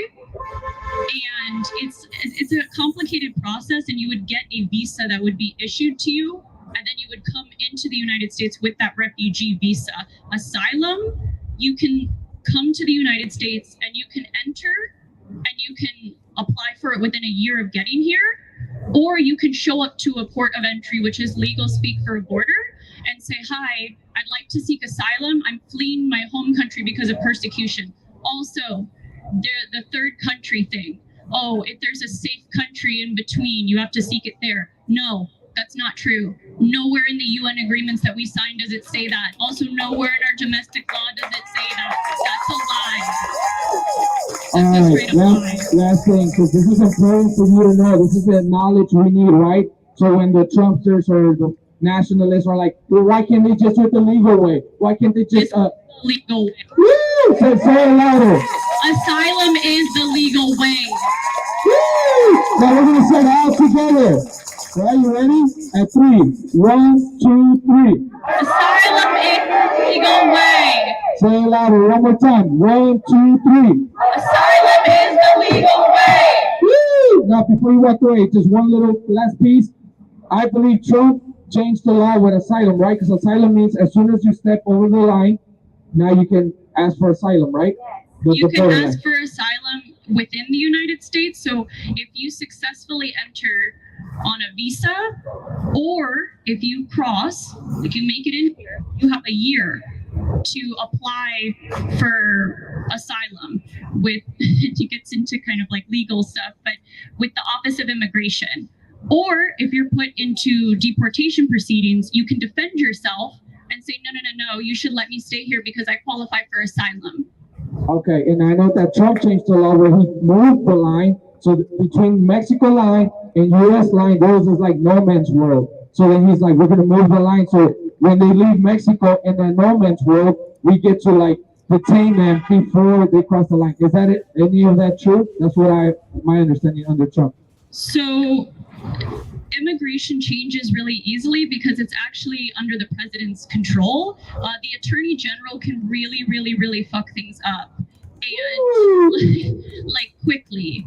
And it's a complicated process, and you would get a visa that would be issued to you, and then you would come into the United States with that refugee visa. Asylum, you can come to the United States and you can enter and you can apply for it within a year of getting here, or you can show up to a port of entry, which is legal speak for a border, and say, hi, I'd like to seek asylum. I'm fleeing my home country because of persecution. Also, the third country thing. Oh, if there's a safe country in between, you have to seek it there. No, that's not true. Nowhere in the UN agreements that we signed does it say that. Also, nowhere in our domestic law does it say that. That's a lie. All right, last thing, because this is important for you to know. This is the knowledge we need, right? So when the Trumpsters or the nationalists are like, well, why can't they just do it the legal way? Why can't they just legal way? Woo! Say it louder. Asylum is the legal way. Woo! Now we're gonna say it all together. Right, you ready? At 3. 1, 2, 3. Asylum is the legal way. Say it louder. One more time. 1, 2, 3. Asylum is the legal way. Woo! Now before you walk away, just one little last piece. I believe Trump changed the law with asylum, right? Because asylum means as soon as you step over the line, now you can ask for asylum, right? You can ask for asylum within the United States. So if you successfully enter on a visa, or if you cross, if you make it in here, you have a year to apply for asylum with, it gets into kind of like legal stuff, but with the Office of Immigration. Or if you're put into deportation proceedings, you can defend yourself and say, no, you should let me stay here because I qualify for asylum. Okay, and I know that Trump changed the law where he moved the line. So between Mexico line and U.S. line, those is like no man's world. So then he's like, we're going to move the line. So when they leave Mexico in the no man's world, we get to like detain them before they cross the line. Is that it? Any of that true? That's what my understanding under Trump. So immigration changes really easily because it's actually under the president's control. The attorney general can really fuck things up, and like quickly.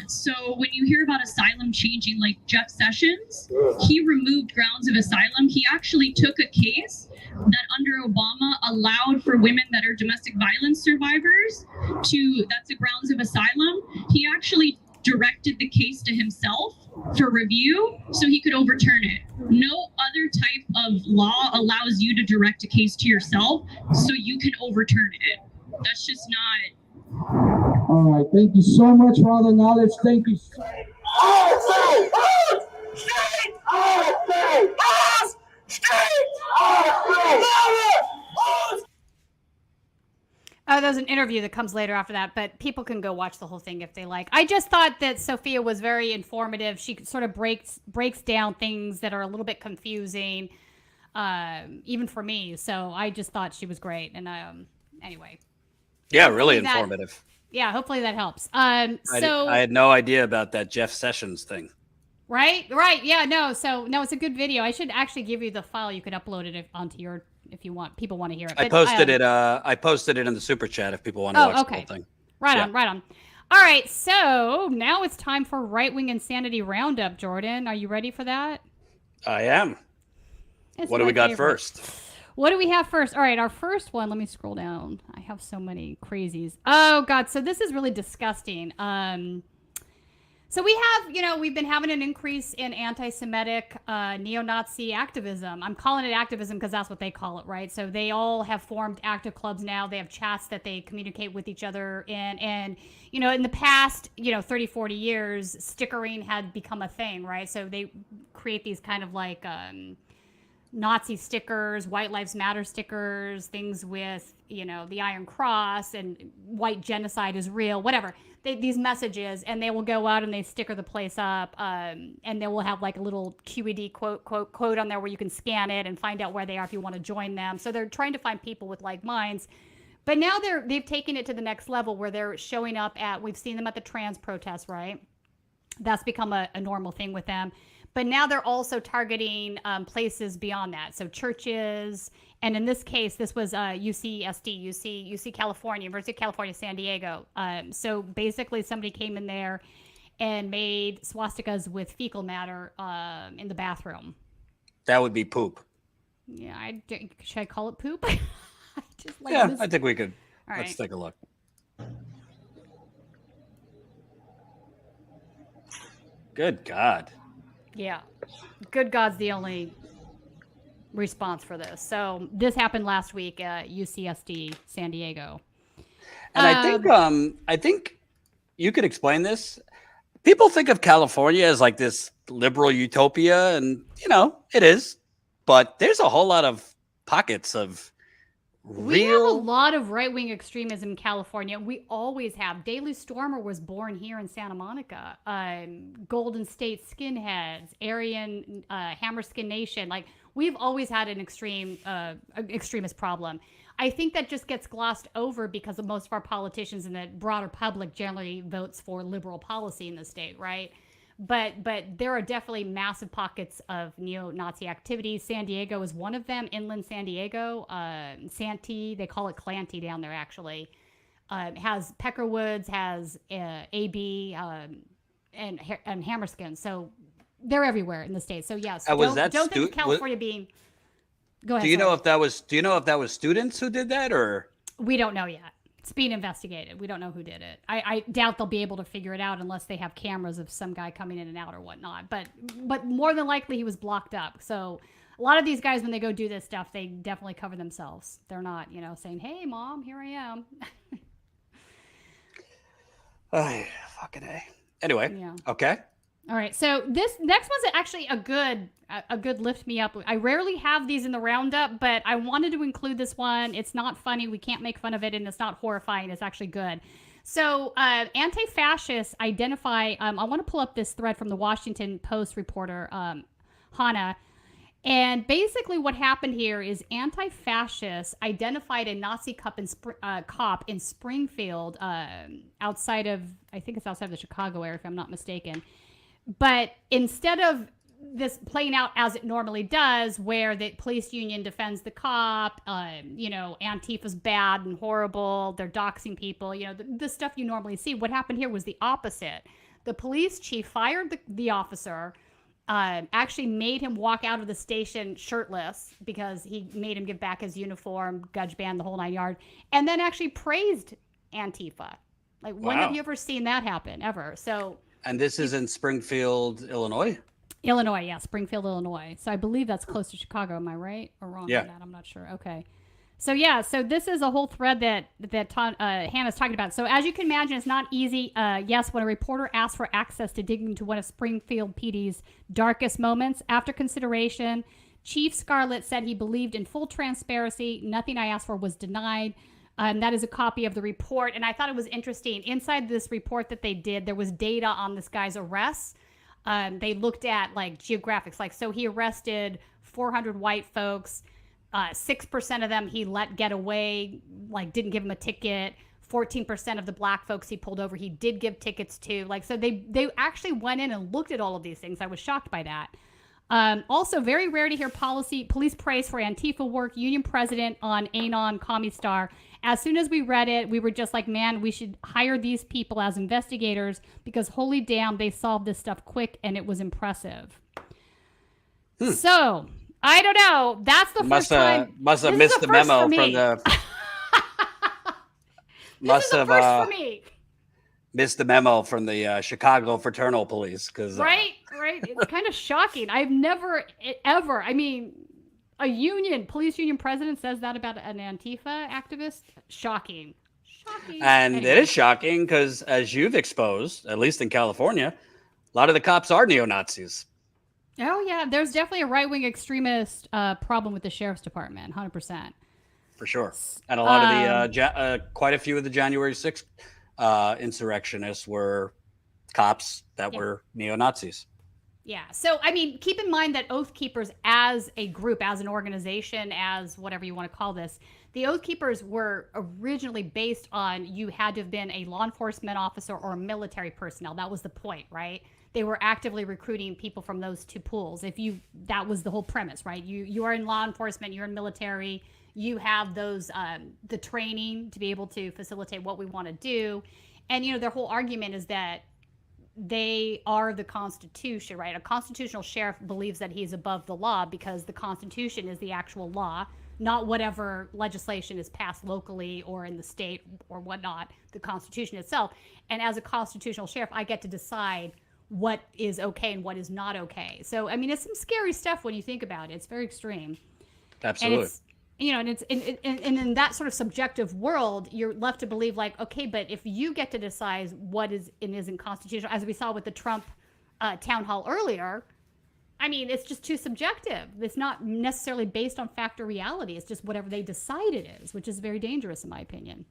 So when you hear about asylum changing, like Jeff Sessions, he removed grounds of asylum. He actually took a case that under Obama allowed for women that are domestic violence survivors that's the grounds of asylum. He actually directed the case to himself for review so he could overturn it. No other type of law allows you to direct a case to yourself so you can overturn it. That's just not. All right, thank you so much for all the knowledge. Thank you. Oh, there's an interview that comes later after that, but people can go watch the whole thing if they like. I just thought that Sophia was very informative. She sort of breaks down things that are a little bit confusing, even for me. So I just thought she was great. And anyway. Yeah, really informative. Yeah, hopefully that helps. I had no idea about that Jeff Sessions thing. Right. Yeah, no, it's a good video. I should actually give you the file. You could upload it onto your, if you want, people want to hear it. I posted it in the super chat if people want to watch the whole thing. Right on. All right, so now it's time for Right Wing Insanity Roundup, Jordan. Are you ready for that? I am. What do we got first? What do we have first? All right, our first one, let me scroll down. I have so many crazies. Oh, God, so this is really disgusting. So we have, we've been having an increase in anti-Semitic, neo-Nazi activism. I'm calling it activism because that's what they call it, right? So they all have formed active clubs now. They have chats that they communicate with each other in. And, in the past, 30, 40 years, stickering had become a thing, right? So they create these kind of like Nazi stickers, White Lives Matter stickers, things with, the Iron Cross and white genocide is real, whatever. These messages, and they will go out and they sticker the place up, and they will have like a little QED quote on there where you can scan it and find out where they are if you want to join them. So they're trying to find people with like minds. But now they've taken it to the next level where they're showing up we've seen them at the trans protests, right? That's become a normal thing with them. But now they're also targeting places beyond that. So churches, and in this case, this was UC California, University of California, San Diego. So basically somebody came in there and made swastikas with fecal matter in the bathroom. That would be poop. Yeah, should I call it poop? I think we could. All Let's right. take a look. Good God. Yeah. Good God's the only response for this. So this happened last week at UCSD San Diego. And I think you could explain this. People think of California as like this liberal utopia, and it is. But there's a whole lot of pockets of We have a lot of right-wing extremism in California. We always have. Daily Stormer was born here in Santa Monica. Golden State Skinheads, Aryan Hammerskin Nation. Like, we've always had an extremist problem. I think that just gets glossed over because of most of our politicians and the broader public generally votes for liberal policy in the state, right? But there are definitely massive pockets of neo-Nazi activity. San Diego is one of them. Inland San Diego, Santee, they call it Clanty down there actually. Has Peckerwoods, has AB, and Hammerskin. So they're everywhere in the state. So yes, don't think of California being. Go ahead. Do you know if that was students who did that, or we don't know yet? It's being investigated. We don't know who did it. I doubt they'll be able to figure it out unless they have cameras of some guy coming in and out or whatnot. But more than likely he was blocked up. So a lot of these guys, when they go do this stuff, they definitely cover themselves. They're not, saying, "Hey, mom, here I am." Fucking A. Anyway, Yeah. Okay. All right, so this next one's actually a good lift me up. I rarely have these in the roundup, but I wanted to include this one. It's not funny. We can't make fun of it, and it's not horrifying. It's actually good. So anti-fascists identify, I want to pull up this thread from the Washington Post reporter, Hannah. And basically what happened here is anti-fascists identified a Nazi cop in Springfield, outside of the Chicago area, if I'm not mistaken. But instead of this playing out as it normally does, where the police union defends the cop, Antifa's bad and horrible, they're doxing people, the stuff you normally see. What happened here was the opposite. The police chief fired the officer, actually made him walk out of the station shirtless because he made him give back his uniform, gudge band, the whole 9 yards, and then actually praised Antifa. Like, when have you ever seen that happen, ever? So... And this is in Springfield, Illinois? Illinois, yeah, Springfield, Illinois. So I believe that's close to Chicago. Am I right or wrong on that? I'm not sure. Okay. So yeah, so this is a whole thread that Hannah's talking about. So as you can imagine, it's not easy. Yes, when a reporter asked for access to dig into one of Springfield PD's darkest moments, after consideration, Chief Scarlett said he believed in full transparency. Nothing I asked for was denied. That is a copy of the report. And I thought it was interesting. Inside this report that they did, there was data on this guy's arrests. They looked at like geographics. Like, so he arrested 400 white folks. 6% of them he let get away, like didn't give him a ticket. 14% of the black folks he pulled over, he did give tickets to. Like, so they actually went in and looked at all of these things. I was shocked by that. Also, very rare to hear police praise for Antifa work. Union president on Anon Commie-Star. As soon as we read it, we were just like, man, we should hire these people as investigators because holy damn, they solved this stuff quick and it was impressive. So, I don't know. That's the first time. Must have missed the memo from the... This is the first for me. missed the memo from the Chicago Fraternal Police because Right. It's kind of shocking. I've never ever. I mean, a police union president says that about an Antifa activist. Shocking. and Anyway. it is shocking because, as you've exposed, at least in California, a lot of the cops are neo-Nazis. Oh yeah, there's definitely a right-wing extremist problem with the sheriff's department. 100%. For sure. And a lot of the, quite a few of the January 6th insurrectionists were cops that were neo-Nazis. Yeah. So, I mean, keep in mind that Oath Keepers as a group, as an organization, as whatever you want to call this, the Oath Keepers were originally based on you had to have been a law enforcement officer or a military personnel. That was the point, right? They were actively recruiting people from those two pools. That was the whole premise, right? You are in law enforcement, you're in military, you have those the training to be able to facilitate what we want to do. And their whole argument is that they are the Constitution, right? A constitutional sheriff believes that he's above the law because the Constitution is the actual law, not whatever legislation is passed locally or in the state or whatnot, the Constitution itself. And as a constitutional sheriff, I get to decide what is okay and what is not okay. So, I mean, it's some scary stuff when you think about it. It's very extreme. Absolutely. And it's, and it's in that sort of subjective world, you're left to believe like, okay, but if you get to decide what is and isn't constitutional, as we saw with the Trump town hall earlier, I mean, it's just too subjective. It's not necessarily based on fact or reality. It's just whatever they decide it is, which is very dangerous in my opinion.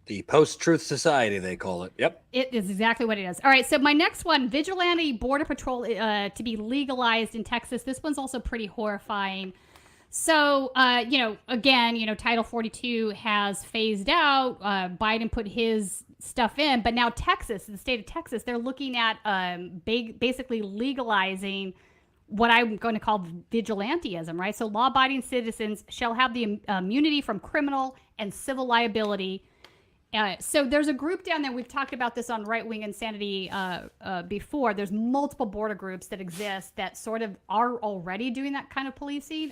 The post-truth society, they call it. Yep. It is exactly what it is. All right, so my next one, vigilante border patrol to be legalized in Texas. This one's also pretty horrifying. So, again, Title 42 has phased out. Biden put his stuff in, but now Texas, the state of Texas, they're looking at basically legalizing what I'm going to call vigilantism, right? So law-abiding citizens shall have the immunity from criminal and civil liability. So there's a group down there. We've talked about this on Right Wing Insanity before. There's multiple border groups that exist that sort of are already doing that kind of policing.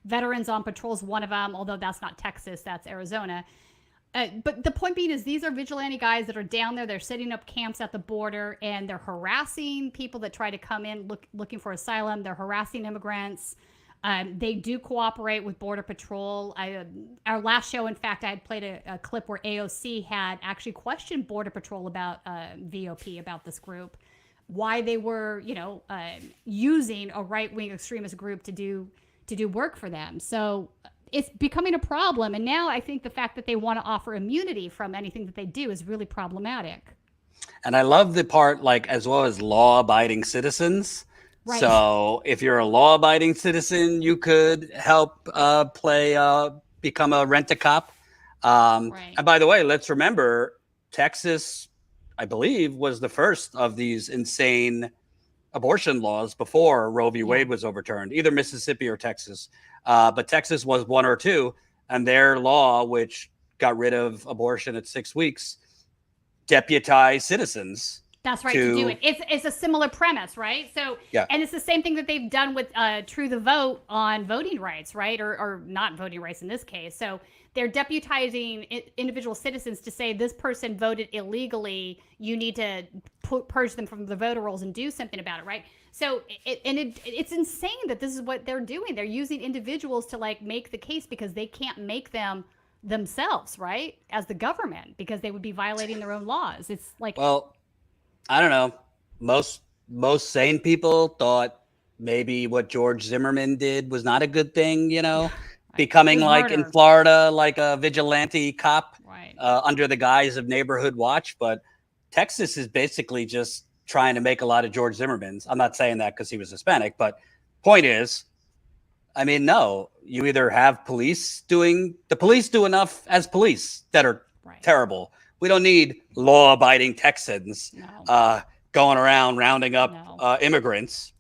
Veterans on Patrol is one of them, although that's not Texas, that's Arizona. But the point being is these are vigilante guys that are down there. They're setting up camps at the border, and they're harassing people that try to come in looking for asylum. They're harassing immigrants. They do cooperate with Border Patrol. Our last show, in fact, I had played a clip where AOC had actually questioned Border Patrol about VOP, about this group, why they were, using a right-wing extremist group to do work for them. So it's becoming a problem. And now I think the fact that they want to offer immunity from anything that they do is really problematic. And I love the part, as well as law-abiding citizens. Right. So if you're a law-abiding citizen, you could help become a rent-a-cop. Right. And by the way, let's remember, Texas, I believe, was the first of these insane abortion laws before Roe v. Wade was overturned, either Mississippi or Texas. But Texas was one or two, and their law, which got rid of abortion at 6 weeks, deputized citizens. That's right, to do it. It's a similar premise, right? So, yeah. And it's the same thing that they've done with True the Vote on voting rights, right? Or not voting rights in this case. So they're deputizing individual citizens to say this person voted illegally. You need to purge them from the voter rolls and do something about it, right? So it's insane that this is what they're doing. They're using individuals to make the case because they can't make them themselves, right? As the government, because they would be violating their own laws. It's like, well, I don't know. Most sane people thought maybe what George Zimmerman did was not a good thing, becoming in Florida, like a vigilante cop, right, under the guise of neighborhood watch. But Texas is basically just trying to make a lot of George Zimmermans. I'm not saying that because he was Hispanic, but point is, I mean, no, you either have police do enough as police that are terrible. We don't need law-abiding Texans going around rounding up immigrants.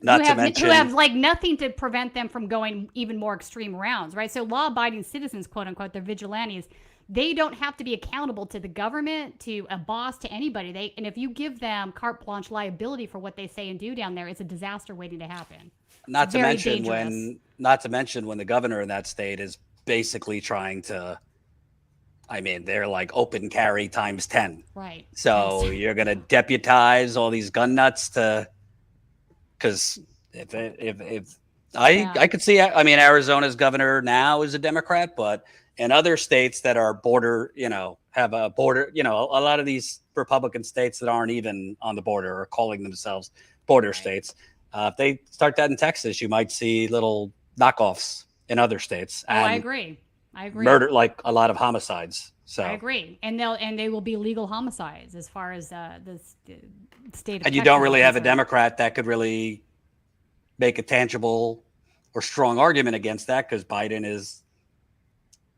Who have nothing to prevent them from going even more extreme rounds, right? So law-abiding citizens, quote unquote, they're vigilantes. They don't have to be accountable to the government, to a boss, to anybody. And if you give them carte blanche liability for what they say and do down there, it's a disaster waiting to happen. Not to mention when the governor in that state is basically trying to I mean, they're like open carry times 10. Right. So Yes. you're going to deputize all these gun nuts because if I could see, I mean, Arizona's governor now is a Democrat, but in other states that are border, have a border, a lot of these Republican states that aren't even on the border are calling themselves border states. If they start that in Texas, you might see little knockoffs in other states. Oh, And I agree. murder, like a lot of homicides. So I agree, and they will be legal homicides as far as the state of and you Texas don't is really have a concerned. Democrat that could really make a tangible or strong argument against that because Biden is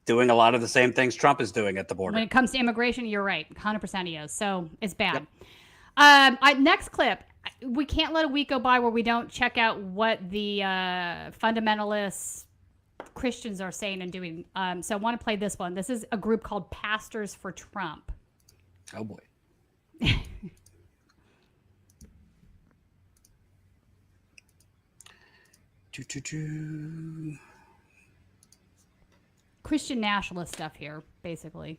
doing a lot of the same things Trump is doing at the border. When it comes to immigration, you're right, 100% he is. So it's bad. Yep. Next clip. We can't let a week go by where we don't check out what the fundamentalist Christians are saying and doing. So I want to play this one. This is a group called Pastors for Trump. Oh boy. Christian nationalist stuff here, basically.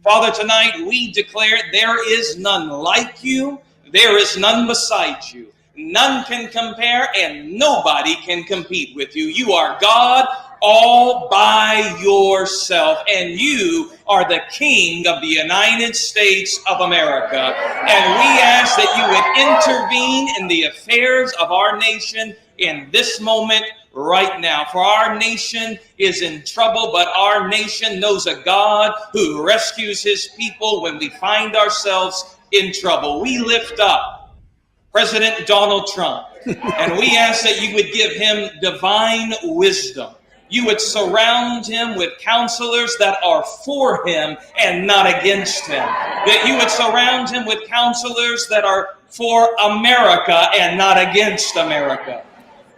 Father, tonight we declare there is none like you, there is none beside you. None can compare and nobody can compete with you. You are God all by yourself, and you are the King of the United States of America. And we ask that you would intervene in the affairs of our nation in this moment right now. For our nation is in trouble, but our nation knows a God who rescues his people when we find ourselves in trouble. We lift up President Donald Trump, and we ask that you would give him divine wisdom. You would surround him with counselors that are for him and not against him. That you would surround him with counselors that are for America and not against America.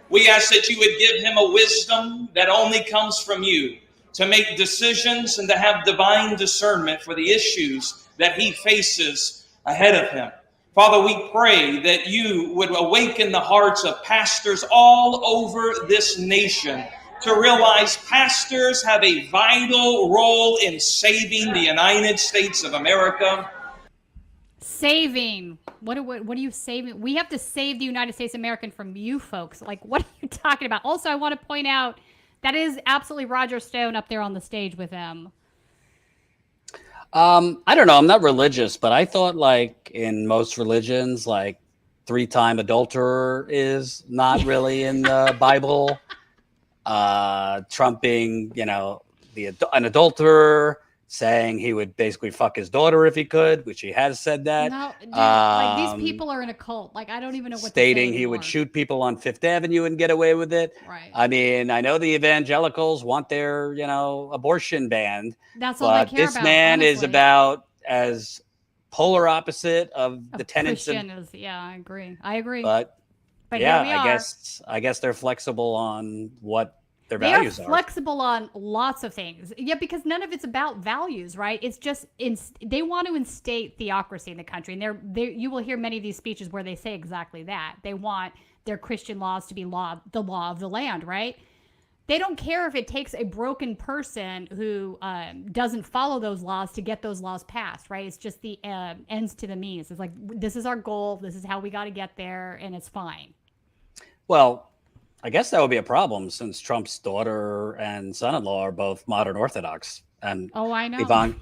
We ask that you would give him a wisdom that only comes from you to make decisions and to have divine discernment for the issues that he faces ahead of him. Father, we pray that you would awaken the hearts of pastors all over this nation to realize pastors have a vital role in saving the United States of America. Saving. What are you saving? We have to save the United States of America from you folks. Like, what are you talking about? Also, I want to point out that is absolutely Roger Stone up there on the stage with them. I don't know. I'm not religious, but I thought like in most religions, like 3-time adulterer is not really in the Bible. Trump being, an adulterer, saying he would basically fuck his daughter if he could, which he has said that. No, dude, like these people are in a cult. Like, I don't even know what stating to say he would anymore. shoot people on Fifth Avenue and get away with it. Right. I mean, I know the evangelicals want their, abortion banned. That's all they But care this about, man is honestly. about as polar opposite of the tenets Christian of. is, yeah, I agree. But But yeah, here we are. I guess they're flexible on what their They values are are. flexible on lots of things. Yeah, because none of it's about values, right? It's just they want to instate theocracy in the country, and you will hear many of these speeches where they say exactly that. They want their Christian laws to be the law of the land, right? They don't care if it takes a broken person who doesn't follow those laws to get those laws passed, right? It's just the ends to the means. It's like, this is our goal. This is how we got to get there, and it's fine. Well, I guess that would be a problem since Trump's daughter and son-in-law are both modern Orthodox, and Oh, I know.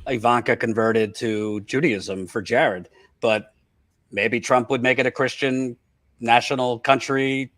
Ivanka converted to Judaism for Jared. But maybe Trump would make it a Christian national country.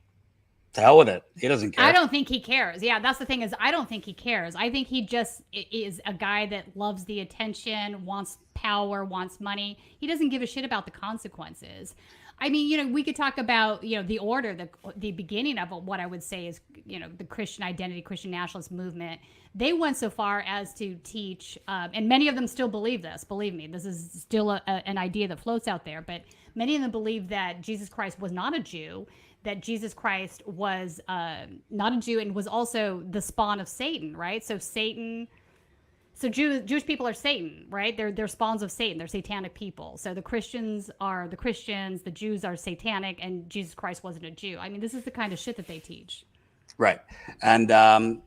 To hell with it. He doesn't care. I don't think he cares. Yeah, that's the thing is I don't think he cares. I think he just is a guy that loves the attention, wants power, wants money. He doesn't give a shit about the consequences. I mean, we could talk about, the order, the beginning of what I would say is, the Christian identity, Christian nationalist movement. They went so far as to teach, and many of them still believe this. Believe me, this is still an idea that floats out there. But many of them believe that Jesus Christ was not a Jew, that Jesus Christ was not a Jew and was also the spawn of Satan, right? So Jewish people are Satan, right? They're spawns of Satan. They're satanic people. So the Christians are the Christians, the Jews are satanic, and Jesus Christ wasn't a Jew. I mean, this is the kind of shit that they teach. Right. And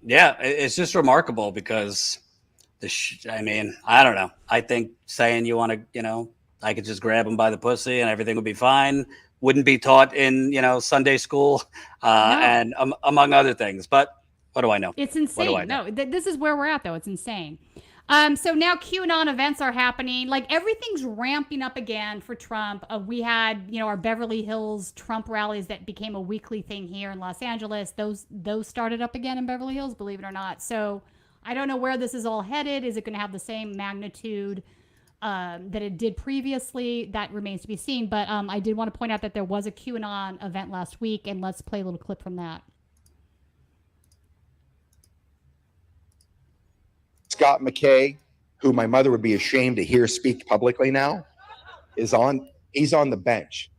it's just remarkable because I mean, I don't know. I think saying you want to, I could just grab him by the pussy and everything would be fine wouldn't be taught in, Sunday school and among other things. But what do I know? It's insane. No, this is where we're at, though. It's insane. So now QAnon events are happening. Like everything's ramping up again for Trump. We had, our Beverly Hills Trump rallies that became a weekly thing here in Los Angeles. Those started up again in Beverly Hills, believe it or not. So I don't know where this is all headed. Is it going to have the same magnitude that it did previously? That remains to be seen. But I did want to point out that there was a QAnon event last week, and let's play a little clip from that. Scott McKay, who my mother would be ashamed to hear speak publicly now, he's on the bench.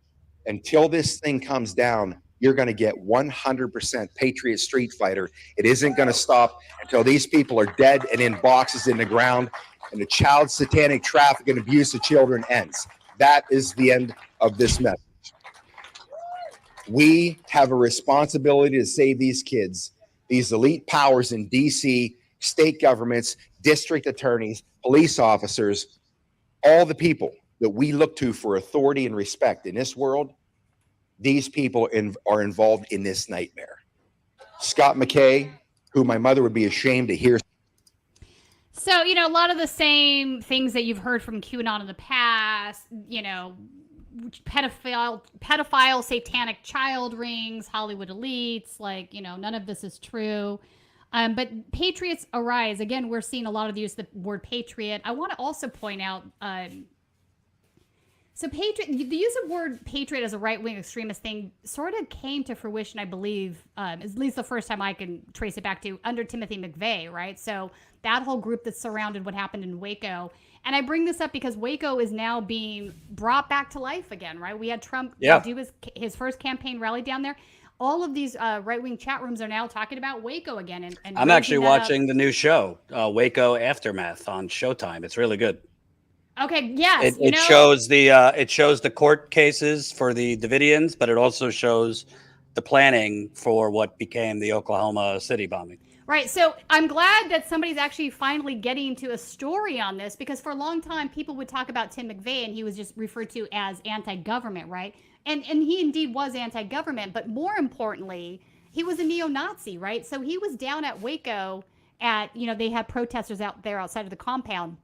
Until this thing comes down, you're going to get 100% Patriot Street Fighter. It isn't going to stop until these people are dead and in boxes in the ground and the child satanic traffic and abuse of children ends. That is the end of this message. We have a responsibility to save these kids. These elite powers in DC, state governments, district attorneys, police officers, all the people that we look to for authority and respect in this world, these people are involved in this nightmare. Scott McKay, who my mother would be ashamed to hear. So, a lot of the same things that you've heard from QAnon in the past, pedophile, satanic child rings, Hollywood elites, none of this is true. But Patriots Arise, again, we're seeing a lot of use of the word patriot. I want to also point out, the use of word patriot as a right-wing extremist thing sort of came to fruition, I believe, at least the first time I can trace it back to, under Timothy McVeigh, right? So that whole group that surrounded what happened in Waco. And I bring this up because Waco is now being brought back to life again, right? We had Trump do his first campaign rally down there. All of these right-wing chat rooms are now talking about Waco again. And I'm actually watching the new show, Waco Aftermath on Showtime. It's really good. Okay. Yes. It shows the court cases for the Davidians, but it also shows the planning for what became the Oklahoma City bombing. Right. So I'm glad that somebody's actually finally getting to a story on this, because for a long time people would talk about Tim McVeigh and he was just referred to as anti-government, right? And he indeed was anti-government, but more importantly, he was a neo-Nazi, right? So he was down at Waco they had protesters out there outside of the compound.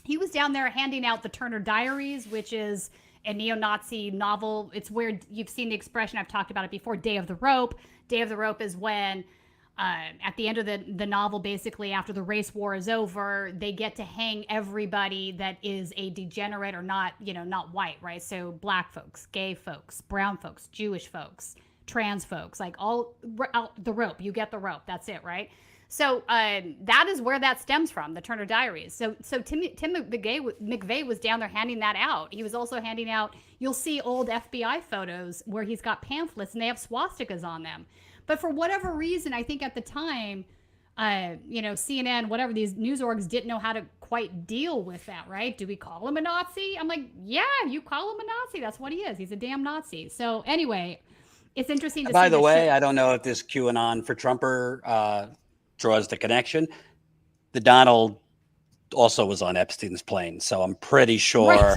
He was down there handing out the Turner Diaries, which is a neo-Nazi novel. It's where you've seen the expression, I've talked about it before, Day of the Rope. Day of the Rope is when at the end of the novel, basically after the race war is over, they get to hang everybody that is a degenerate or not white, right? So black folks, gay folks, brown folks, Jewish folks, trans folks, like all out the rope. You get the rope. That's it, right? So that is where that stems from, the Turner Diaries. So Tim McVeigh was down there handing that out. He was also handing out, you'll see old FBI photos where he's got pamphlets and they have swastikas on them. But for whatever reason, I think at the time, CNN, whatever, these news orgs didn't know how to quite deal with that, right? Do we call him a Nazi? I'm like, yeah, you call him a Nazi. That's what he is. He's a damn Nazi. So anyway, it's interesting to see. By the way, I don't know if this QAnon for Trumper draws the connection. The Donald also was on Epstein's plane. So I'm pretty sure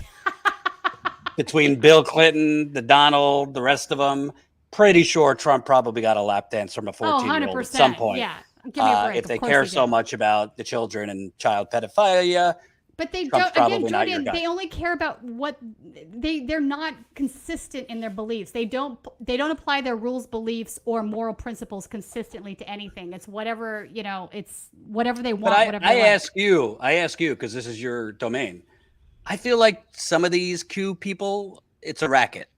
between Bill Clinton, the Donald, the rest of them, pretty sure Trump probably got a lap dance from a 14-year-old at some point. Yeah. Give me a break. If they care so much about the children and child pedophilia. But they Trump's don't, again, probably not your Jordan, guy. they only care about what they're not consistent in their beliefs. They don't apply their rules, beliefs, or moral principles consistently to anything. It's whatever, it's whatever they want. But I ask you, because this is your domain. I feel like some of these Q people, it's a racket.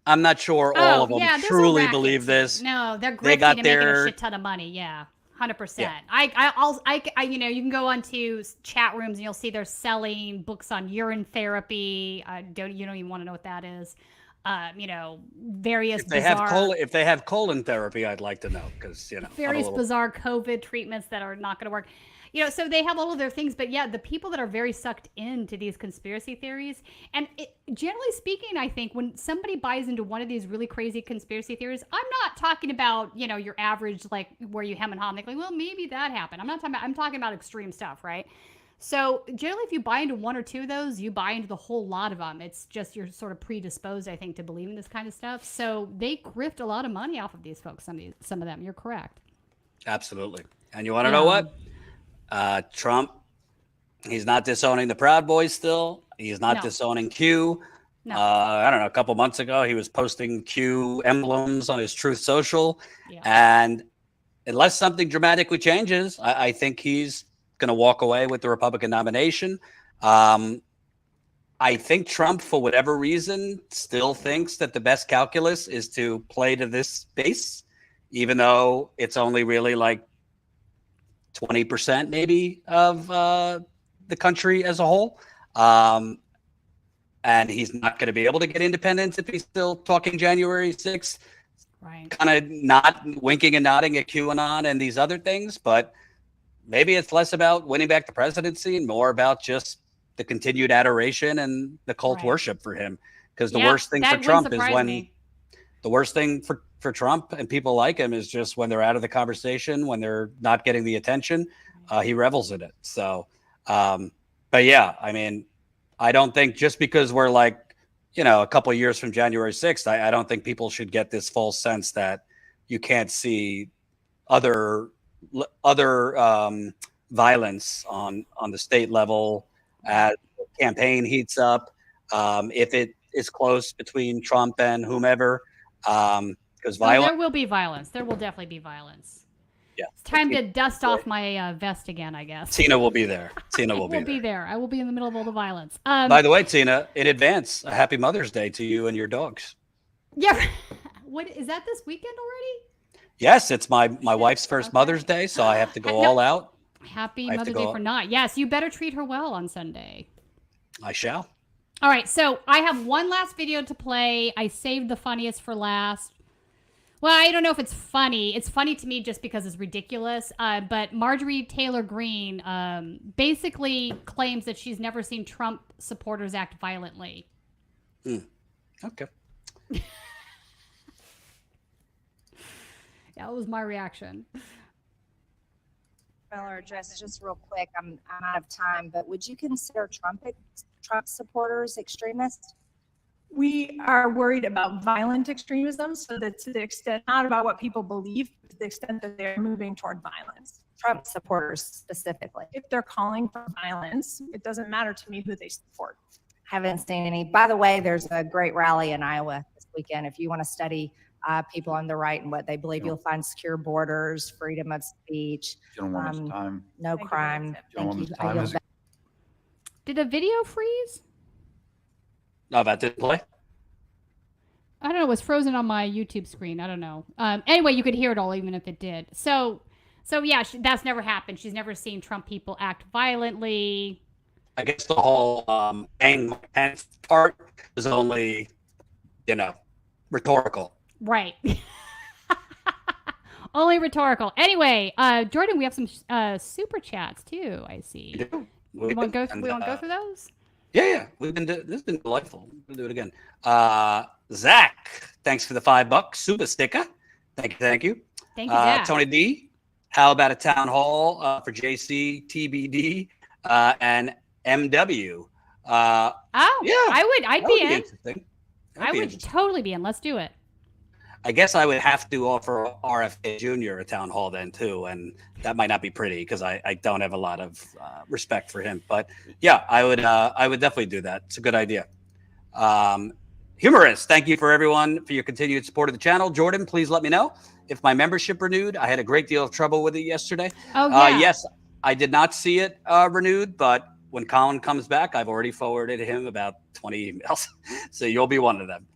I'm not sure all of them truly believe this. No, they're grifting and making a shit ton of money. Yeah, 100%. Yeah. You can go onto chat rooms and you'll see they're selling books on urine therapy. You don't even want to know what that is. Various if they have colon therapy, I'd like to know, because various bizarre COVID treatments that are not going to work. You know, so they have all of their things, but yeah, the people that are very sucked into these conspiracy theories, and generally speaking, I think when somebody buys into one of these really crazy conspiracy theories, I'm not talking about, you know, your average, like where you hem and haw and think like, well, maybe that happened. I'm talking about extreme stuff, right? So generally, if you buy into one or two of those, you buy into the whole lot of them. It's just you're sort of predisposed, I think, to believe in this kind of stuff. So they grift a lot of money off of these folks. Some of them. You're correct. Absolutely. And you want to know what? Trump, he's not disowning the Proud Boys still. He's not disowning Q. No. I don't know, a couple months ago, he was posting Q emblems on his Truth Social. Yeah. And unless something dramatically changes, I think he's going to walk away with the Republican nomination. I think Trump, for whatever reason, still thinks that the best calculus is to play to this base, even though it's only really like 20% maybe of the country as a whole. And he's not going to be able to get independence if he's still talking January 6th. Right. Kind of not winking and nodding at QAnon and these other things, but maybe it's less about winning back the presidency and more about just the continued adoration and the cult worship for him. Because the worst thing for Trump is when the worst thing for Trump and people like him is just when they're out of the conversation, when they're not getting the attention, he revels in it. So, but yeah, I mean, I don't think just because we're like, you know, a couple of years from January 6th, I don't think people should get this false sense that you can't see other violence on the state level as the campaign heats up. If it is close between Trump and whomever, because there will be violence. There will definitely be violence. Yeah, it's time to dust off my vest again, I guess. Tina will be there. Tina will be there. I will be in the middle of all the violence. By the way, Tina, in advance, a happy Mother's Day to you and your dogs. Yeah. What is that this weekend already? Yes, it's my wife's first Mother's Day, so I have to go all out. Happy Mother's Day for not. Yes, you better treat her well on Sunday. I shall. All right, so I have one last video to play. I saved the funniest for last. Well, I don't know if it's funny. It's funny to me just because it's ridiculous. But Marjorie Taylor Greene basically claims that she's never seen Trump supporters act violently. Okay. Yeah, that was my reaction. Miller, just real quick, I'm out of time, but would you consider Trump supporters extremists? We are worried about violent extremism, so that to the extent, not about what people believe, but to the extent that they're moving toward violence. Trump supporters specifically. If they're calling for violence, it doesn't matter to me who they support. Haven't seen any. By the way, there's a great rally in Iowa this weekend. If you want to study people on the right and what they believe, you'll find secure borders, freedom of speech, no crime. Thank you. Did a video freeze? No, that didn't play. I don't know. It was frozen on my YouTube screen. I don't know. Anyway, you could hear it all, even if it did. So yeah, that's never happened. She's never seen Trump people act violently. I guess the whole bang pants part is only, rhetorical. Right. Only rhetorical. Anyway, Jordan, we have some super chats too. I see. We want to go through those. Yeah. This has been delightful. We'll do it again. Zach, thanks for the $5 super sticker. Thank you. Thank you, Zach. Tony D, how about a town hall for JC, TBD, and MW? Yeah. I'd be in. Interesting. I would totally be in. Let's do it. I guess I would have to offer RFK Jr. a town hall then too, and that might not be pretty because I don't have a lot of respect for him. But yeah, I would definitely do that. It's a good idea. Humorous, thank you for everyone for your continued support of the channel. Jordan, please let me know if my membership renewed. I had a great deal of trouble with it yesterday. Oh yeah. Yes, I did not see it renewed, but when Colin comes back, I've already forwarded him about 20 emails, so you'll be one of them.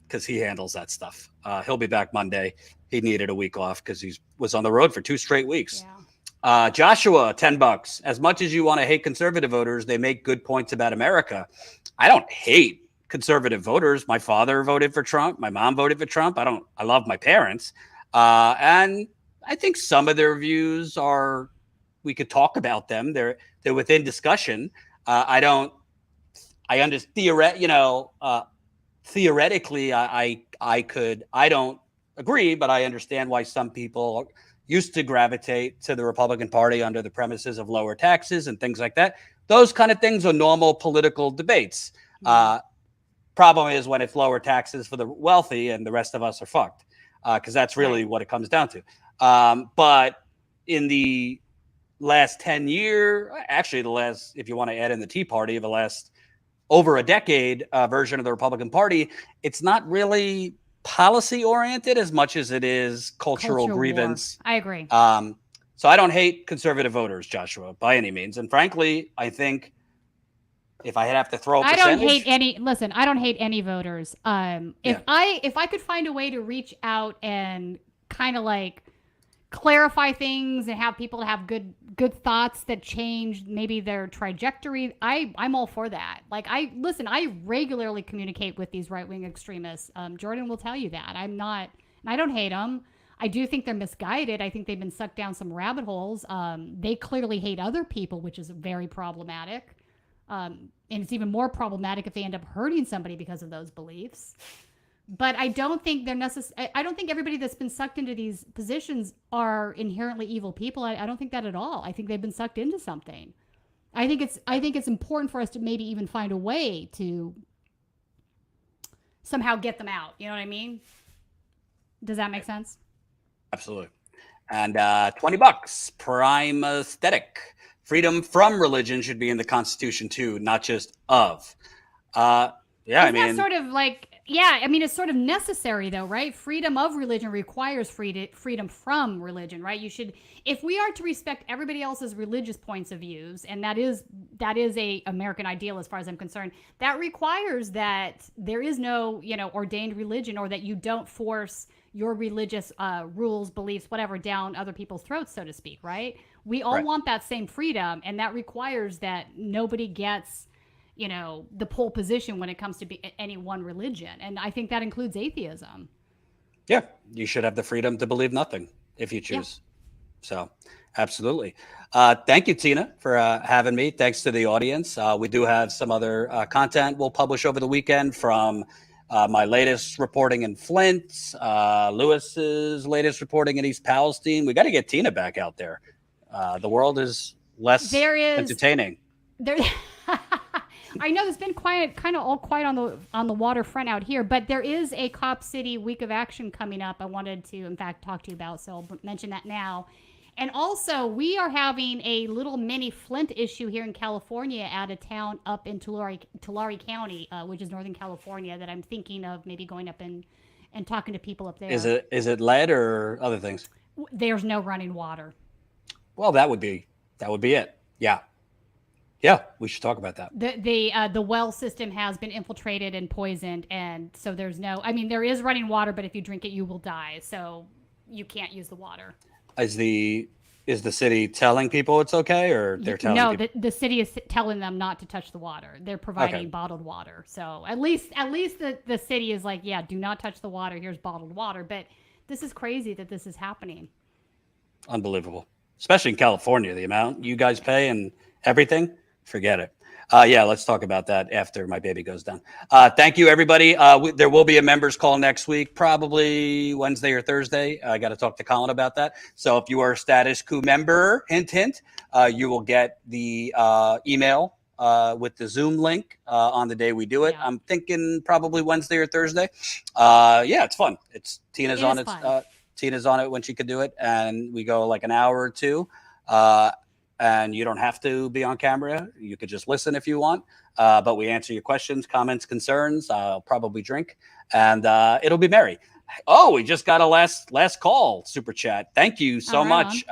Because he handles that stuff. He'll be back Monday. He needed a week off because he was on the road for 2 straight weeks. Yeah. Joshua, $10. As much as you want to hate conservative voters, they make good points about America. I don't hate conservative voters. My father voted for Trump. My mom voted for Trump. I love my parents. And I think some of their views could talk about them. They're within discussion. I understand theoretically, I don't agree, but I understand why some people used to gravitate to the Republican Party under the premises of lower taxes and things like that. Those kind of things are normal political debates. Problem is when it's lower taxes for the wealthy and the rest of us are fucked, because that's really what it comes down to. But in the last 10 year, actually the last, if you want to add in the Tea Party, the last over a decade version of the Republican Party, it's not really policy oriented as much as it is cultural grievance. War. I agree. So I don't hate conservative voters, Joshua, by any means. And frankly, I think if I have to throw a percentage, I don't hate any. Listen, I don't hate any voters. If I could find a way to reach out and kind of like clarify things and have people have good thoughts that change maybe their trajectory, I'm all for that. Like I regularly communicate with these right-wing extremists. Jordan will tell you that. I don't hate them. I do think they're misguided. I think they've been sucked down some rabbit holes. They clearly hate other people, which is very problematic. And it's even more problematic if they end up hurting somebody because of those beliefs. But I don't think they're necessary. I don't think everybody that's been sucked into these positions are inherently evil people. I don't think that at all. I think they've been sucked into something. I think it's important for us to maybe even find a way to somehow get them out. You know what I mean? Does that make sense? Absolutely. And $20, prime aesthetic. Freedom from religion should be in the Constitution too, not just of. That's sort of like, it's sort of necessary though, right? Freedom of religion requires freedom from religion, right? You should, if we are to respect everybody else's religious points of views, and that is a American ideal as far as I'm concerned, that requires that there is no, ordained religion, or that you don't force your religious rules, beliefs, whatever, down other people's throats, so to speak, right? We all want that same freedom, and that requires that nobody gets, the pole position when it comes to any one religion. And I think that includes atheism. Yeah, you should have the freedom to believe nothing if you choose. Yeah. So, absolutely. Thank you, Tina, for having me. Thanks to the audience. We do have some other content we'll publish over the weekend from my latest reporting in Flint, Lewis's latest reporting in East Palestine. We got to get Tina back out there. The world is less entertaining. I know there's been kind of all quiet on the waterfront out here, but there is a Cop City Week of Action coming up. I wanted to, in fact, talk to you about, so I'll mention that now. And also, we are having a little mini Flint issue here in California at a town up in Tulare County, which is Northern California, that I'm thinking of maybe going up and talking to people up there. Is it lead or other things? There's no running water. Well, that would be it. Yeah. Yeah, we should talk about that. The well system has been infiltrated and poisoned, and so there's no. I mean, there is running water, but if you drink it, you will die. So you can't use the water. Is the city telling people it's okay, or they're telling? No, the city is telling them not to touch the water. They're providing bottled water. So at least the city is like, yeah, do not touch the water. Here's bottled water. But this is crazy that this is happening. Unbelievable, especially in California. The amount you guys pay and everything. Forget it. Yeah, let's talk about that after my baby goes down. Thank you, everybody. There will be a members call next week, probably Wednesday or Thursday. I got to talk to Colin about that. So if you are a Status Coup member, hint, hint, you will get the email with the Zoom link on the day we do it. Yeah. I'm thinking probably Wednesday or Thursday. Yeah, it's fun. Tina's on it. Tina's on it when she could do it, and we go like an hour or two. And you don't have to be on camera. You could just listen if you want. But we answer your questions, comments, concerns. I'll probably drink, and it'll be merry. Oh, we just got a last call super chat. Thank you so much.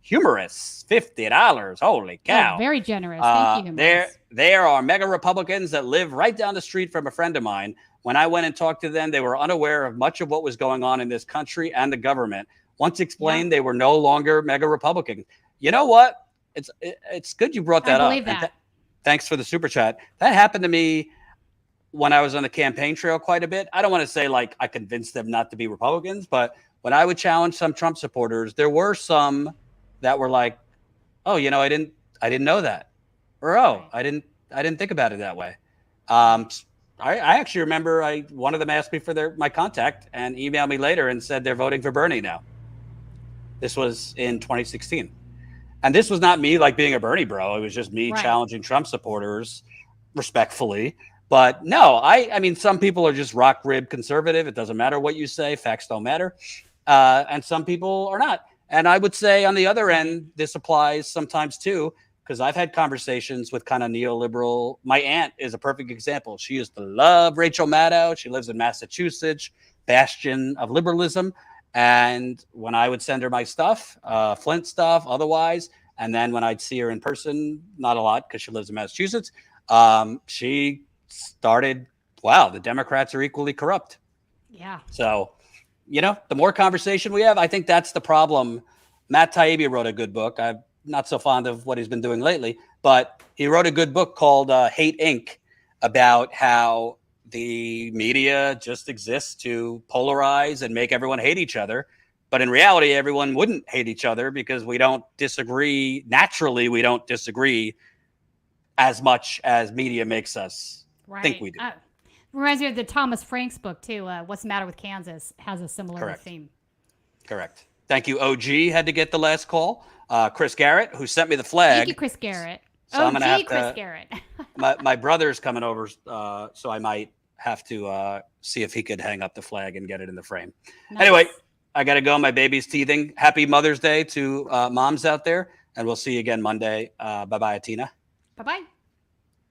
Humorous, $50. Holy cow! Oh, very generous. Thank you. There are mega Republicans that live right down the street from a friend of mine. When I went and talked to them, they were unaware of much of what was going on in this country and the government. Once explained, they were no longer mega Republican. You know what? It's good you brought that up. That. Thanks for the super chat. That happened to me when I was on the campaign trail quite a bit. I don't want to say like I convinced them not to be Republicans, but when I would challenge some Trump supporters, there were some that were like, oh, I didn't know that, or oh, I didn't think about it that way. I actually remember one of them asked me for my contact and emailed me later and said they're voting for Bernie now. This was in 2016. And this was not me like being a Bernie bro. It was just me challenging Trump supporters respectfully. But no, I mean, some people are just rock rib conservative. It doesn't matter what you say. Facts don't matter. And some people are not. And I would say on the other end, this applies sometimes too, because I've had conversations with kind of neoliberal. My aunt is a perfect example. She used to love Rachel Maddow. She lives in Massachusetts, bastion of liberalism. And when I would send her my stuff, Flint stuff, otherwise, and then when I'd see her in person, not a lot because she lives in Massachusetts, she started, wow, the Democrats are equally corrupt. Yeah. So, the more conversation we have, I think that's the problem. Matt Taibbi wrote a good book. I'm not so fond of what he's been doing lately, but he wrote a good book called Hate Inc. about how the media just exists to polarize and make everyone hate each other. But in reality, everyone wouldn't hate each other because we don't disagree. Naturally, we don't disagree as much as media makes us think we do. Reminds me of the Thomas Franks book, too. What's the Matter with Kansas has a similar theme. Correct. Thank you, OG, had to get the last call. Chris Garrett, who sent me the flag. Thank you, Chris Garrett. So I'm gonna have Chris Garrett. my brother's coming over, so I might have to see if he could hang up the flag and get it in the frame. Nice. Anyway, I got to go. My baby's teething. Happy Mother's Day to moms out there, and we'll see you again Monday. Bye-bye, Atina. Bye-bye.